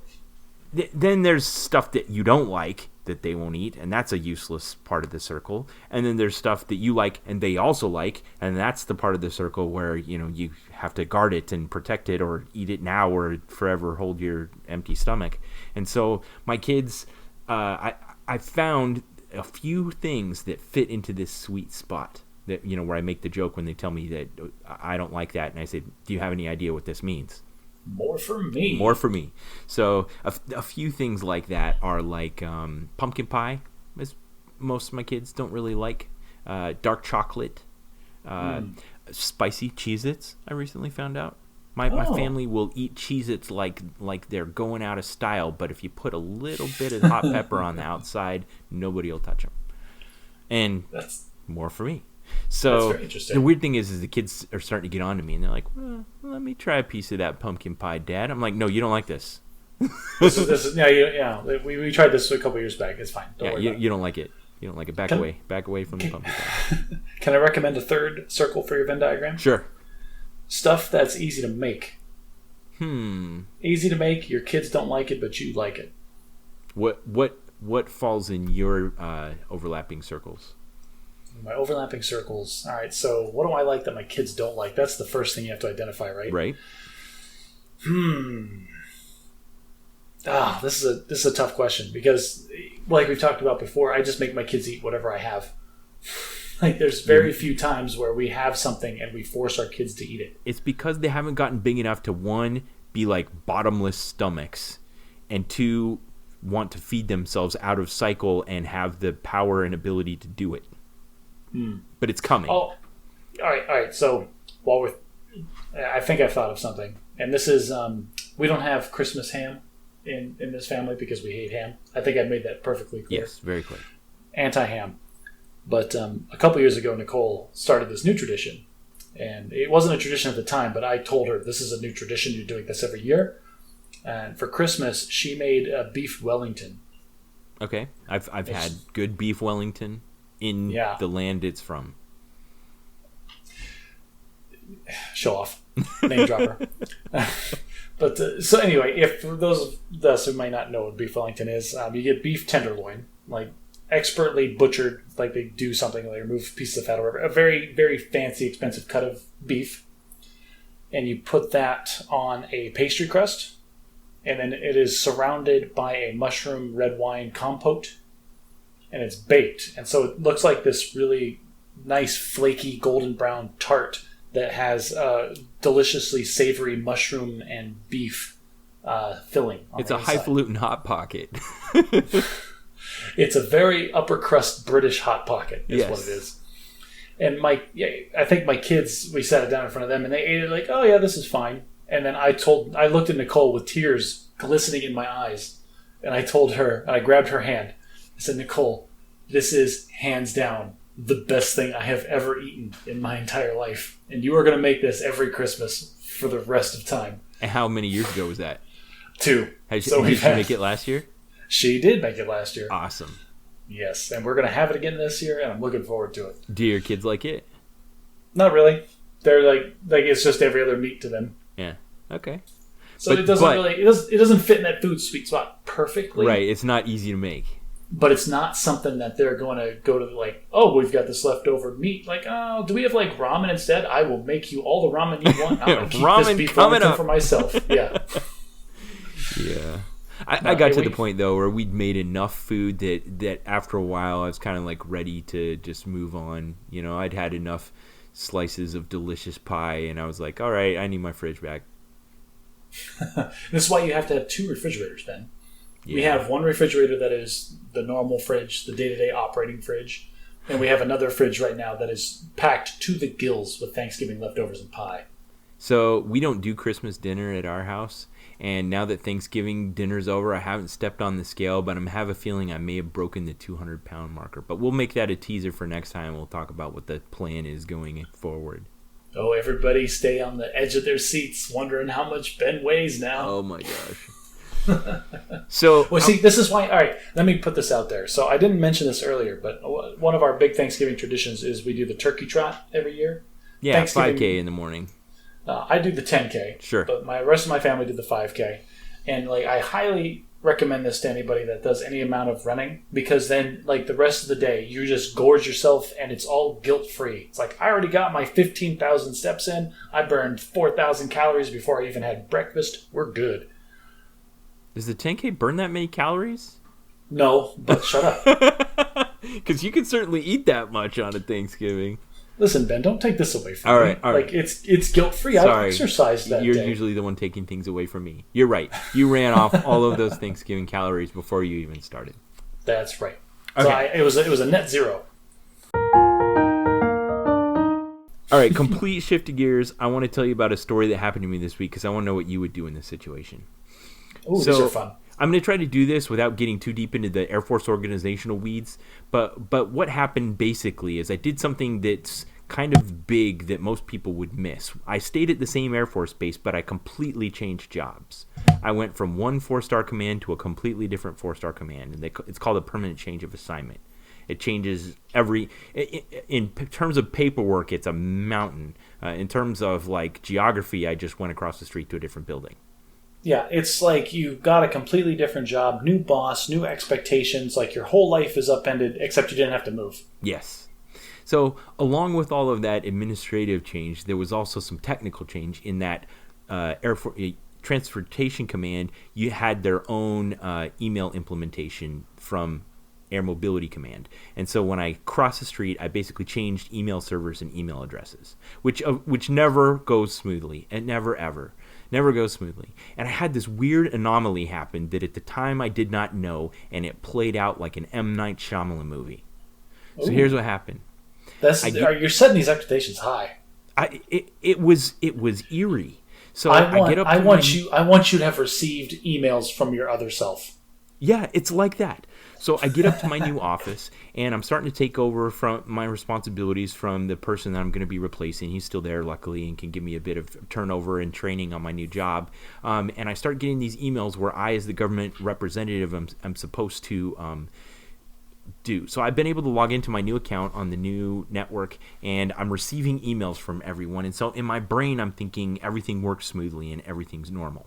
then there's stuff that you don't like that they won't eat, and that's a useless part of the circle. And then there's stuff that you like and they also like, and that's the part of the circle where you have to guard it and protect it, or eat it now or forever hold your empty stomach. And so my kids, I found a few things that fit into this sweet spot. That where I make the joke when they tell me that I don't like that, and I say, "Do you have any idea what this means?" More for me. More for me. So a few things like that are like pumpkin pie, as most of my kids don't really like. Dark chocolate, spicy Cheez-Its, I recently found out. My family will eat Cheez-Its like they're going out of style, but if you put a little bit of hot pepper on the outside, nobody will touch them. And that's more for me. So the weird thing is the kids are starting to get on to me, and they're like, well, let me try a piece of that pumpkin pie, Dad. I'm like, no, you don't like this. This is we tried this a couple years back. It's fine. Don't worry about it. You don't like it. You don't like it. Back away from the pumpkin pie. Can I recommend a third circle for your Venn diagram? Sure. Stuff that's easy to make. Easy to make. Your kids don't like it, but you like it. What falls in your overlapping circles? My overlapping circles. All right. So, what do I like that my kids don't like? That's the first thing you have to identify, right? Right. This is a tough question because, like we've talked about before, I just make my kids eat whatever I have. Like, there's very few times where we have something and we force our kids to eat it. It's because they haven't gotten big enough to, one, be like bottomless stomachs, and two, want to feed themselves out of cycle and have the power and ability to do it. But it's coming. Oh, all right. So I think I've thought of something, and this is we don't have Christmas ham in this family because we hate ham. I think I've made that perfectly clear. Yes, very clear. Anti-ham. But a couple years ago, Nicole started this new tradition, and it wasn't a tradition at the time. But I told her this is a new tradition. You're doing this every year, and for Christmas, she made a beef Wellington. Okay, I've had good beef Wellington. In the land it's from. Show off. Name dropper. But so anyway, if for those of us who might not know what beef Wellington is, you get beef tenderloin, like expertly butchered, like they do something, like remove pieces of fat or whatever. A very, very fancy, expensive cut of beef. And you put that on a pastry crust. And then it is surrounded by a mushroom red wine compote. And it's baked. And so it looks like this really nice, flaky, golden brown tart that has deliciously savory mushroom and beef filling. It's a highfalutin Hot Pocket. It's a very upper crust British Hot Pocket is what it is. And I think my kids, we sat it down in front of them and they ate it like, oh yeah, this is fine. And then I looked at Nicole with tears glistening in my eyes. And I told her, and I grabbed her hand. I said, Nicole, this is hands down the best thing I have ever eaten in my entire life. And you are going to make this every Christmas for the rest of time. And how many years ago was that? 2. Did she make it last year? She did make it last year. Awesome. Yes, and we're going to have it again this year, and I'm looking forward to it. Do your kids like it? Not really. They're like it's just every other meat to them. Yeah. Okay. So it doesn't fit in that food sweet spot perfectly. Right. It's not easy to make. But it's not something that they're going to go to like, oh, we've got this leftover meat. Like, oh, do we have like ramen instead? I will make you all the ramen you want. I'm going to keep this beef Wellington for myself. Yeah. Yeah. I got to the point, though, where we'd made enough food that after a while I was kind of like ready to just move on. You know, I'd had enough slices of delicious pie, and I was like, all right, I need my fridge back. This is why you have to have 2 refrigerators, Ben. Yeah. We have one refrigerator that is the normal fridge, the day-to-day operating fridge, and we have another fridge right now that is packed to the gills with Thanksgiving leftovers and pie. So we don't do Christmas dinner at our house, and now that Thanksgiving dinner's over, I haven't stepped on the scale, but I have a feeling I may have broken the 200-pound marker. But we'll make that a teaser for next time. We'll talk about what the plan is going forward. Oh, everybody stay on the edge of their seats wondering how much Ben weighs now. Oh, my gosh. So, well, see, this is why. All right, let me put this out there. So I didn't mention this earlier, but one of our big Thanksgiving traditions is we do the turkey trot every year. Yeah, 5K in the morning. I do the 10K. Sure. But my rest of my family did the 5K, and like I highly recommend this to anybody that does any amount of running, because then like the rest of the day you just gorge yourself and it's all guilt free. It's like, I already got my 15,000 steps in. I burned 4,000 calories before I even had breakfast. We're good. Does the 10K burn that many calories? No, but shut up. Because you can certainly eat that much on a Thanksgiving. Listen, Ben, don't take this away from me. All right. It's guilt-free. I've exercised that You're day. usually the one taking things away from me. You're right. You ran off all of those Thanksgiving calories before you even started. That's right. Okay. So it was a net zero. All right, complete shift of gears. I want to tell you about a story that happened to me this week because I want to know what you would do in this situation. Ooh, these are fun. I'm going to try to do this without getting too deep into the Air Force organizational weeds. But what happened basically is I did something that's kind of big that most people would miss. I stayed at the same Air Force base, but I completely changed jobs. I went from one 4-star command to a completely different 4-star command, and it's called a permanent change of assignment. It changes in terms of paperwork, it's a mountain. In terms of like geography, I just went across the street to a different building. Yeah, it's like you got a completely different job, new boss, new expectations, like your whole life is upended, except you didn't have to move. Yes. So along with all of that administrative change, there was also some technical change in that Air Force Transportation Command, you had their own email implementation from Air Mobility Command. And so when I crossed the street, I basically changed email servers and email addresses, which never goes smoothly. It never, ever. Never goes smoothly. And I had this weird anomaly happen that at the time I did not know, and it played out like an M. Night Shyamalan movie. So here's what happened. You're setting these expectations high. It was eerie. So I want you to have received emails from your other self. Yeah, it's like that. So I get up to my new office, and I'm starting to take over from my responsibilities from the person that I'm going to be replacing. He's still there, luckily, and can give me a bit of turnover and training on my new job. And I start getting these emails where I, as the government representative, I'm supposed to do. So I've been able to log into my new account on the new network, and I'm receiving emails from everyone. And so in my brain, I'm thinking everything works smoothly and everything's normal.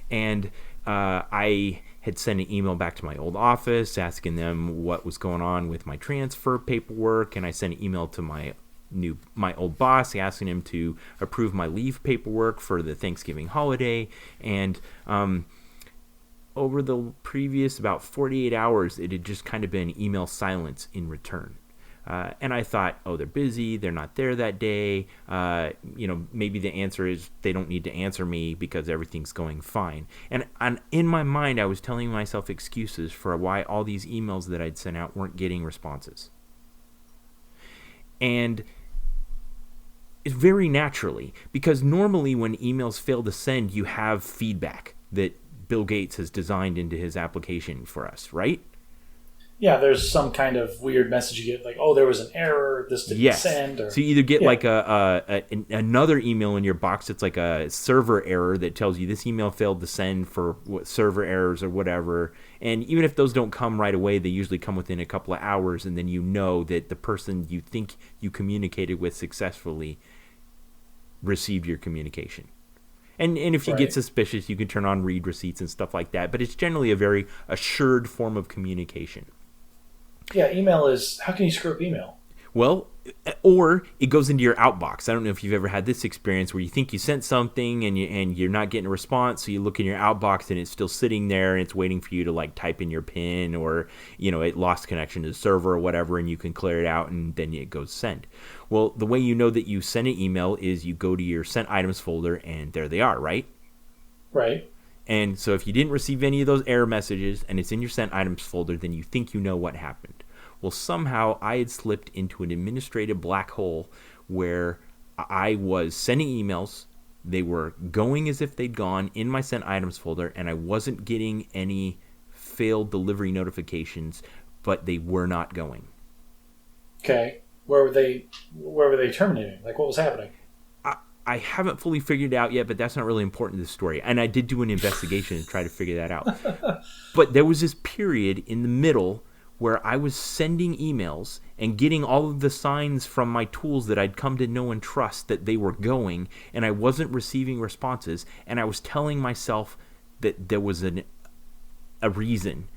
And I had sent an email back to my old office asking them what was going on with my transfer paperwork, and I sent an email to my old boss asking him to approve my leave paperwork for the Thanksgiving holiday. And over the previous about 48 hours, it had just kind of been email silence in return. And I thought, they're busy, they're not there that day. Maybe the answer is they don't need to answer me because everything's going fine. And in my mind, I was telling myself excuses for why all these emails that I'd sent out weren't getting responses. And it's very naturally, because normally when emails fail to send, you have feedback that Bill Gates has designed into his application for us, right? Yeah, there's some kind of weird message you get, like, oh, there was an error, this didn't send. Or, so you either get like another email in your box that's like a server error that tells you this email failed to send for server errors or whatever. And even if those don't come right away, they usually come within a couple of hours, and then you know that the person you think you communicated with successfully received your communication. And if you get suspicious, you can turn on read receipts and stuff like that. But it's generally a very assured form of communication. Yeah, email is... How can you screw up email? Well, or it goes into your outbox. I don't know if you've ever had this experience where you think you sent something and you're not getting a response, so you look in your outbox and it's still sitting there and it's waiting for you to like type in your PIN, or it lost connection to the server or whatever, and you can clear it out and then it goes send. Well, the way you know that you sent an email is you go to your sent items folder and there they are, right? Right. And so if you didn't receive any of those error messages and it's in your sent items folder, then you think you know what happened. Well, somehow I had slipped into an administrative black hole where I was sending emails. They were going as if they'd gone in my sent items folder, and I wasn't getting any failed delivery notifications, but they were not going. Okay. Where were they terminating? Like, what was happening? I haven't fully figured it out yet, but that's not really important to the story. And I did do an investigation to try to figure that out. But there was this period in the middle where I was sending emails and getting all of the signs from my tools that I'd come to know and trust that they were going, and I wasn't receiving responses, and I was telling myself that there was a reason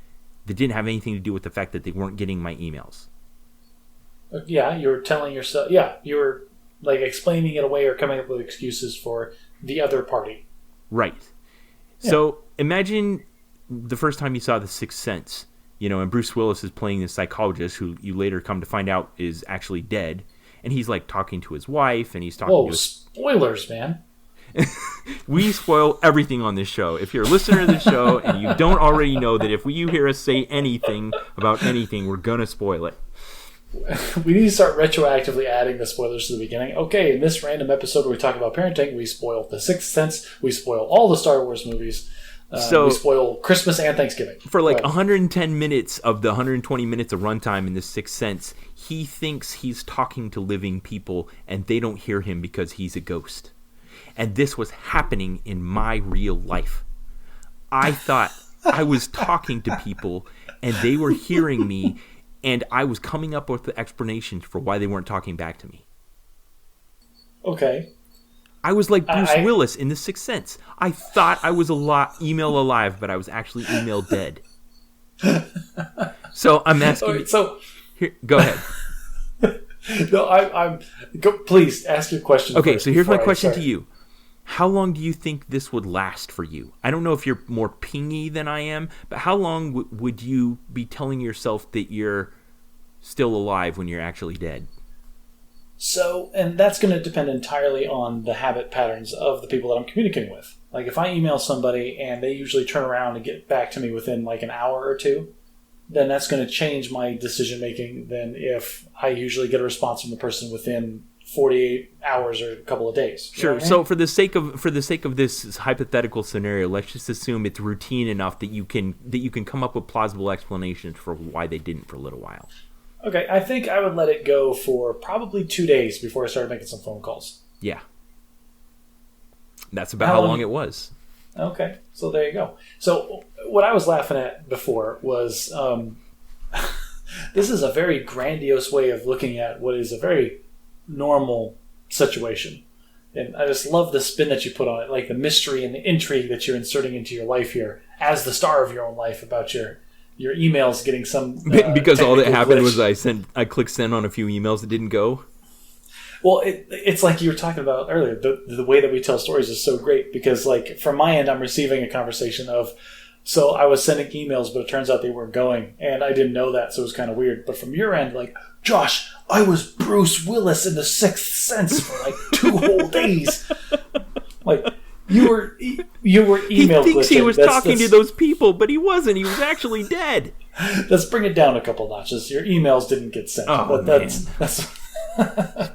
that didn't have anything to do with the fact that they weren't getting my emails. Yeah, you were telling yourself... Yeah, you were like explaining it away or coming up with excuses for the other party. Right. Yeah. So imagine the first time you saw The Sixth Sense, and Bruce Willis is playing this psychologist who you later come to find out is actually dead, and he's like talking to his wife, and he's talking to his... spoilers, man. We spoil everything on this show. If you're a listener to this show and you don't already know that if you hear us say anything about anything, we're going to spoil it. We need to start retroactively adding the spoilers to the beginning. Okay, in this random episode where we talk about parenting, we spoil The Sixth Sense, we spoil all the Star Wars movies, we spoil Christmas and Thanksgiving. For like 110 minutes of the 120 minutes of runtime in The Sixth Sense, he thinks he's talking to living people and they don't hear him because he's a ghost. And this was happening in my real life. I thought I was talking to people and they were hearing me, and I was coming up with the explanations for why they weren't talking back to me. Okay. I was like Bruce Willis in The Sixth Sense. I thought I was email alive, but I was actually email dead. So I'm asking... Right, so here, go ahead. No, please ask your question. Okay, so here's my question to you. How long do you think this would last for you? I don't know if you're more pingy than I am, but how long would you be telling yourself that you're still alive when you're actually dead? So, and that's going to depend entirely on the habit patterns of the people that I'm communicating with. Like, if I email somebody and they usually turn around and get back to me within like an hour or two, then that's going to change my decision making than if I usually get a response from the person within 48 hours or a couple of days. Sure. So for the sake of this hypothetical scenario, let's just assume it's routine enough that you can come up with plausible explanations for why they didn't for a little while. Okay, I think I would let it go for probably 2 days before I started making some phone calls. Yeah. That's about how long it was. Okay, so there you go. So what I was laughing at before was this is a very grandiose way of looking at what is a very normal situation. And I just love the spin that you put on it, like the mystery and the intrigue that you're inserting into your life here as the star of your own life about your emails getting some because all that happened glitch. was I clicked send on a few emails that didn't go. Well, it's like you were talking about earlier. The way that we tell stories is so great because, like, from my end, I'm receiving a conversation of, so I was sending emails, but it turns out they weren't going, and I didn't know that, so it was kind of weird. But from your end, like, Josh, I was Bruce Willis in The Sixth Sense for like 2 whole days. Like, you were email glitching. He thinks he was talking to those people, but he wasn't. He was actually dead. Let's bring it down a couple notches. Your emails didn't get sent. Oh, that's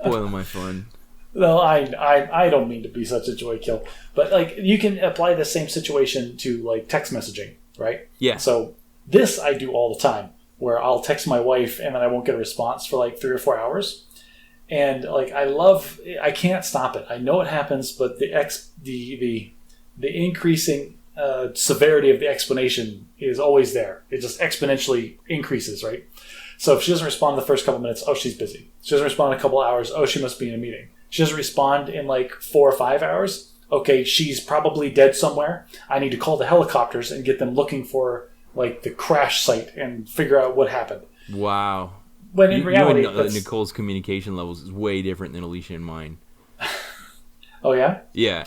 spoiling my fun. No, I don't mean to be such a joy kill, but like you can apply the same situation to like text messaging, right? Yeah. So this I do all the time, where I'll text my wife and then I won't get a response for like 3 or 4 hours, and like I can't stop it. I know it happens, but the increasing severity of the explanation is always there. It just exponentially increases, right? So if she doesn't respond in the first couple minutes, oh, she's busy. She doesn't respond in a couple hours, oh, she must be in a meeting. She doesn't respond in like 4 or 5 hours, okay, she's probably dead somewhere. I need to call the helicopters and get them looking for like the crash site and figure out what happened. Wow. When in reality, you and Nicole's communication levels is way different than Alicia and mine. Oh yeah? Yeah.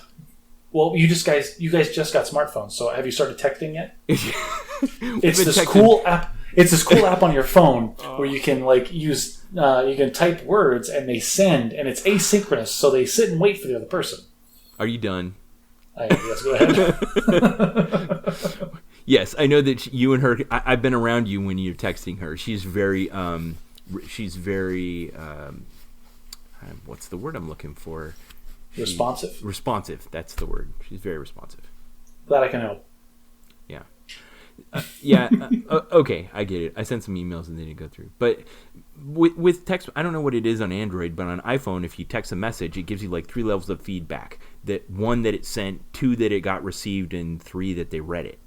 Well, you guys just got smartphones, so have you started texting yet? It's this texting. cool app. It's this cool app on your phone where you can like use you can type words and they send, and it's asynchronous, so they sit and wait for the other person. Are you done? Yes, go ahead. Yes, I know that you and her. I've been around you when you're texting her. She's very. What's the word I'm looking for? Responsive. Responsive. That's the word. She's very responsive. Glad I can help. Yeah. Okay, I get it. I sent some emails and they didn't go through. But with text, I don't know what it is on Android, but on iPhone, if you text a message, it gives you like 3 levels of feedback. That 1 that it sent, 2 that it got received, and 3 that they read it.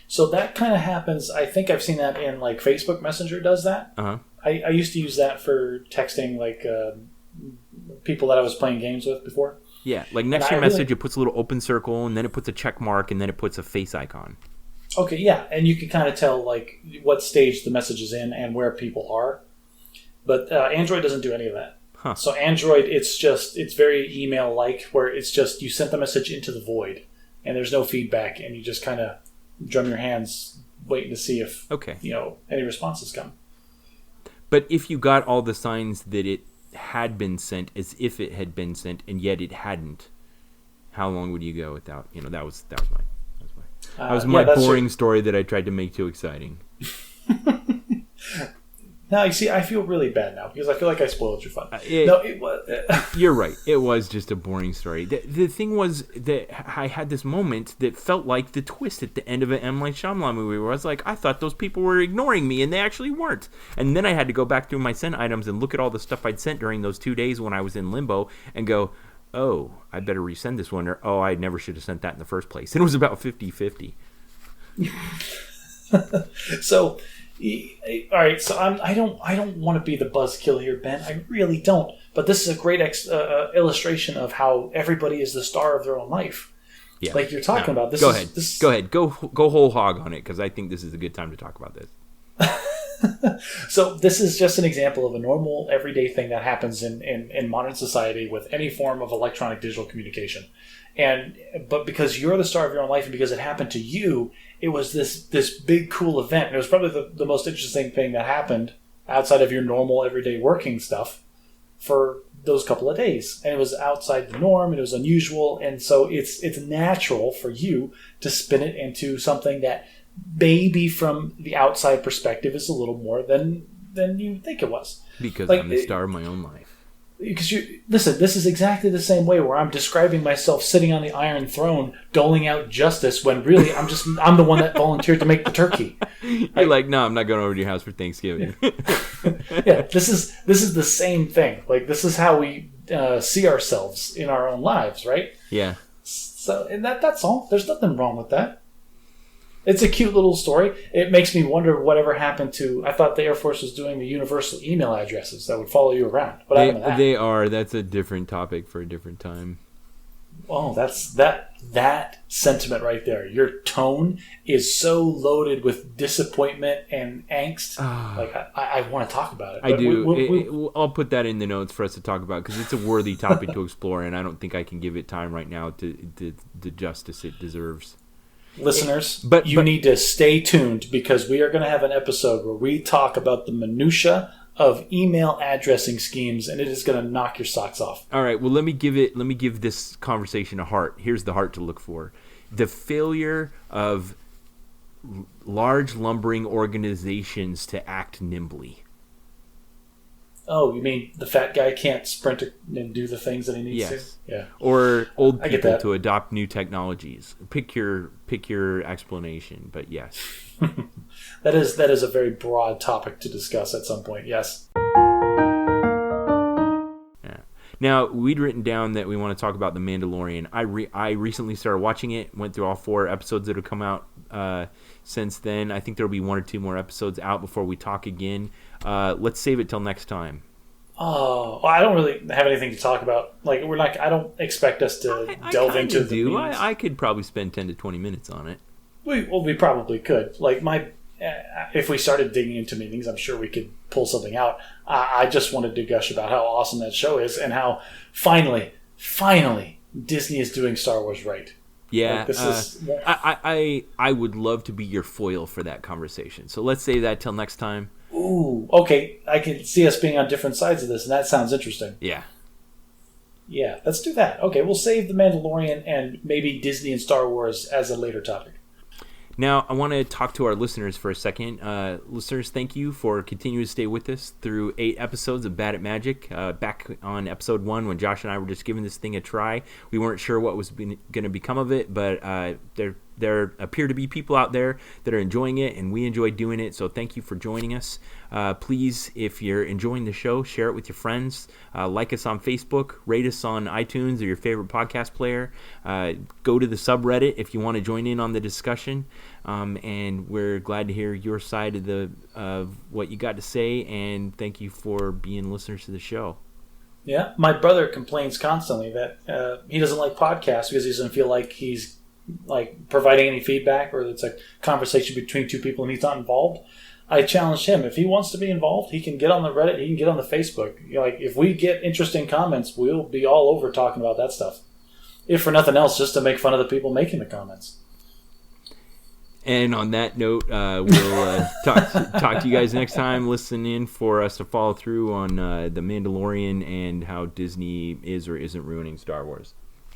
So that kind of happens. I think I've seen that in like Facebook Messenger does that. Uh-huh. I used to use that for texting like people that I was playing games with before. Yeah, like next to your message, it puts a little open circle, and then it puts a check mark, and then it puts a face icon. Okay, yeah, and you can kind of tell like what stage the message is in and where people are. But Android doesn't do any of that. Huh. So Android, it's very email-like, where it's just you sent the message into the void, and there's no feedback, and you just kind of drum your hands waiting to see if any responses come. But if you got all the signs that it had been sent as if it had been sent, and yet it hadn't, how long would you go without? That was my boring story that I tried to make too exciting. Now, you see, I feel really bad now because I feel like I spoiled your fun. It was. You're right. It was just a boring story. The thing was that I had this moment that felt like the twist at the end of an M. Night Shyamalan movie where I was like, I thought those people were ignoring me, and they actually weren't. And then I had to go back through my sent items and look at all the stuff I'd sent during those 2 days when I was in Limbo and go, oh, I better resend this one, or oh, I never should have sent that in the first place. And it was about 50-50. So, all right. So I don't want to be the buzzkill here, Ben. I really don't. But this is a great illustration of how everybody is the star of their own life. Yeah. Like you're talking about. Go ahead. Go whole hog on it, because I think this is a good time to talk about this. So this is just an example of a normal, everyday thing that happens in modern society with any form of electronic digital communication. But because you're the star of your own life and because it happened to you, it was this big, cool event. And it was probably the most interesting thing that happened outside of your normal, everyday working stuff for those couple of days. And it was outside the norm, and it was unusual. And so it's natural for you to spin it into something that maybe from the outside perspective is a little more than you think it was. Because I'm the star of my own life. Because listen, this is exactly the same way where I'm describing myself sitting on the Iron Throne, doling out justice when really I'm the one that volunteered to make the turkey. You're like, no, I'm not going over to your house for Thanksgiving. Yeah, this is the same thing. Like this is how we see ourselves in our own lives, right? Yeah. So, and that's all. There's nothing wrong with that. It's a cute little story. It makes me wonder whatever happened to... I thought the Air Force was doing the universal email addresses that would follow you around. What happened to that? They are. That's a different topic for a different time. Oh, that's that sentiment right there. Your tone is so loaded with disappointment and angst. Like, I want to talk about it. I do. I'll put that in the notes for us to talk about because it's a worthy topic to explore, and I don't think I can give it time right now to the justice it deserves. Listeners, but you need to stay tuned because we are going to have an episode where we talk about the minutia of email addressing schemes, and it is going to knock your socks off. All right. Well, let me give this conversation a heart. Here's the heart to look for: the failure of large lumbering organizations to act nimbly. Oh, you mean the fat guy can't sprint and do the things that he needs to? Yeah. Or old I get people that. to adopt new technologies. Pick your explanation, but yes. That is a very broad topic to discuss at some point. Yes. Yeah. Now, we'd written down that we want to talk about The Mandalorian. I recently started watching it, went through all 4 episodes that have come out since then. I think there'll be 1 or 2 more episodes out before we talk again. Let's save it till next time. Oh, well, I don't really have anything to talk about. Like, we're not. I don't expect us to delve into the do. meanings. I could probably spend 10 to 20 minutes on it. We probably could. Like if we started digging into meanings, I'm sure we could pull something out. I just wanted to gush about how awesome that show is and how finally, Disney is doing Star Wars right. Yeah, like, this is. I would love to be your foil for that conversation. So let's save that till next time. Ooh, okay. I can see us being on different sides of this, and that sounds interesting. Yeah. Yeah, let's do that. Okay, we'll save The Mandalorian and maybe Disney and Star Wars as a later topic. Now, I want to talk to our listeners for a second. Listeners, thank you for continuing to stay with us through 8 episodes of Bad at Magic. Back on episode 1, when Josh and I were just giving this thing a try, we weren't sure what was going to become of it, but there appear to be people out there that are enjoying it, and we enjoy doing it, so thank you for joining us. Please, if you're enjoying the show, share it with your friends. Like us on Facebook, rate us on iTunes or your favorite podcast player. Go to the subreddit if you want to join in on the discussion, and we're glad to hear your side of what you got to say, and thank you for being listeners to the show. Yeah, my brother complains constantly that he doesn't like podcasts because he doesn't feel like he's like providing any feedback, or it's a conversation between 2 people and he's not involved. I challenged him. If he wants to be involved, he can get on the Reddit, he can get on the Facebook. You know, like, if we get interesting comments, we'll be all over talking about that stuff. If for nothing else, just to make fun of the people making the comments. And on that note, we'll talk to you guys next time. Listen in for us to follow through on The Mandalorian and how Disney is or isn't ruining Star Wars.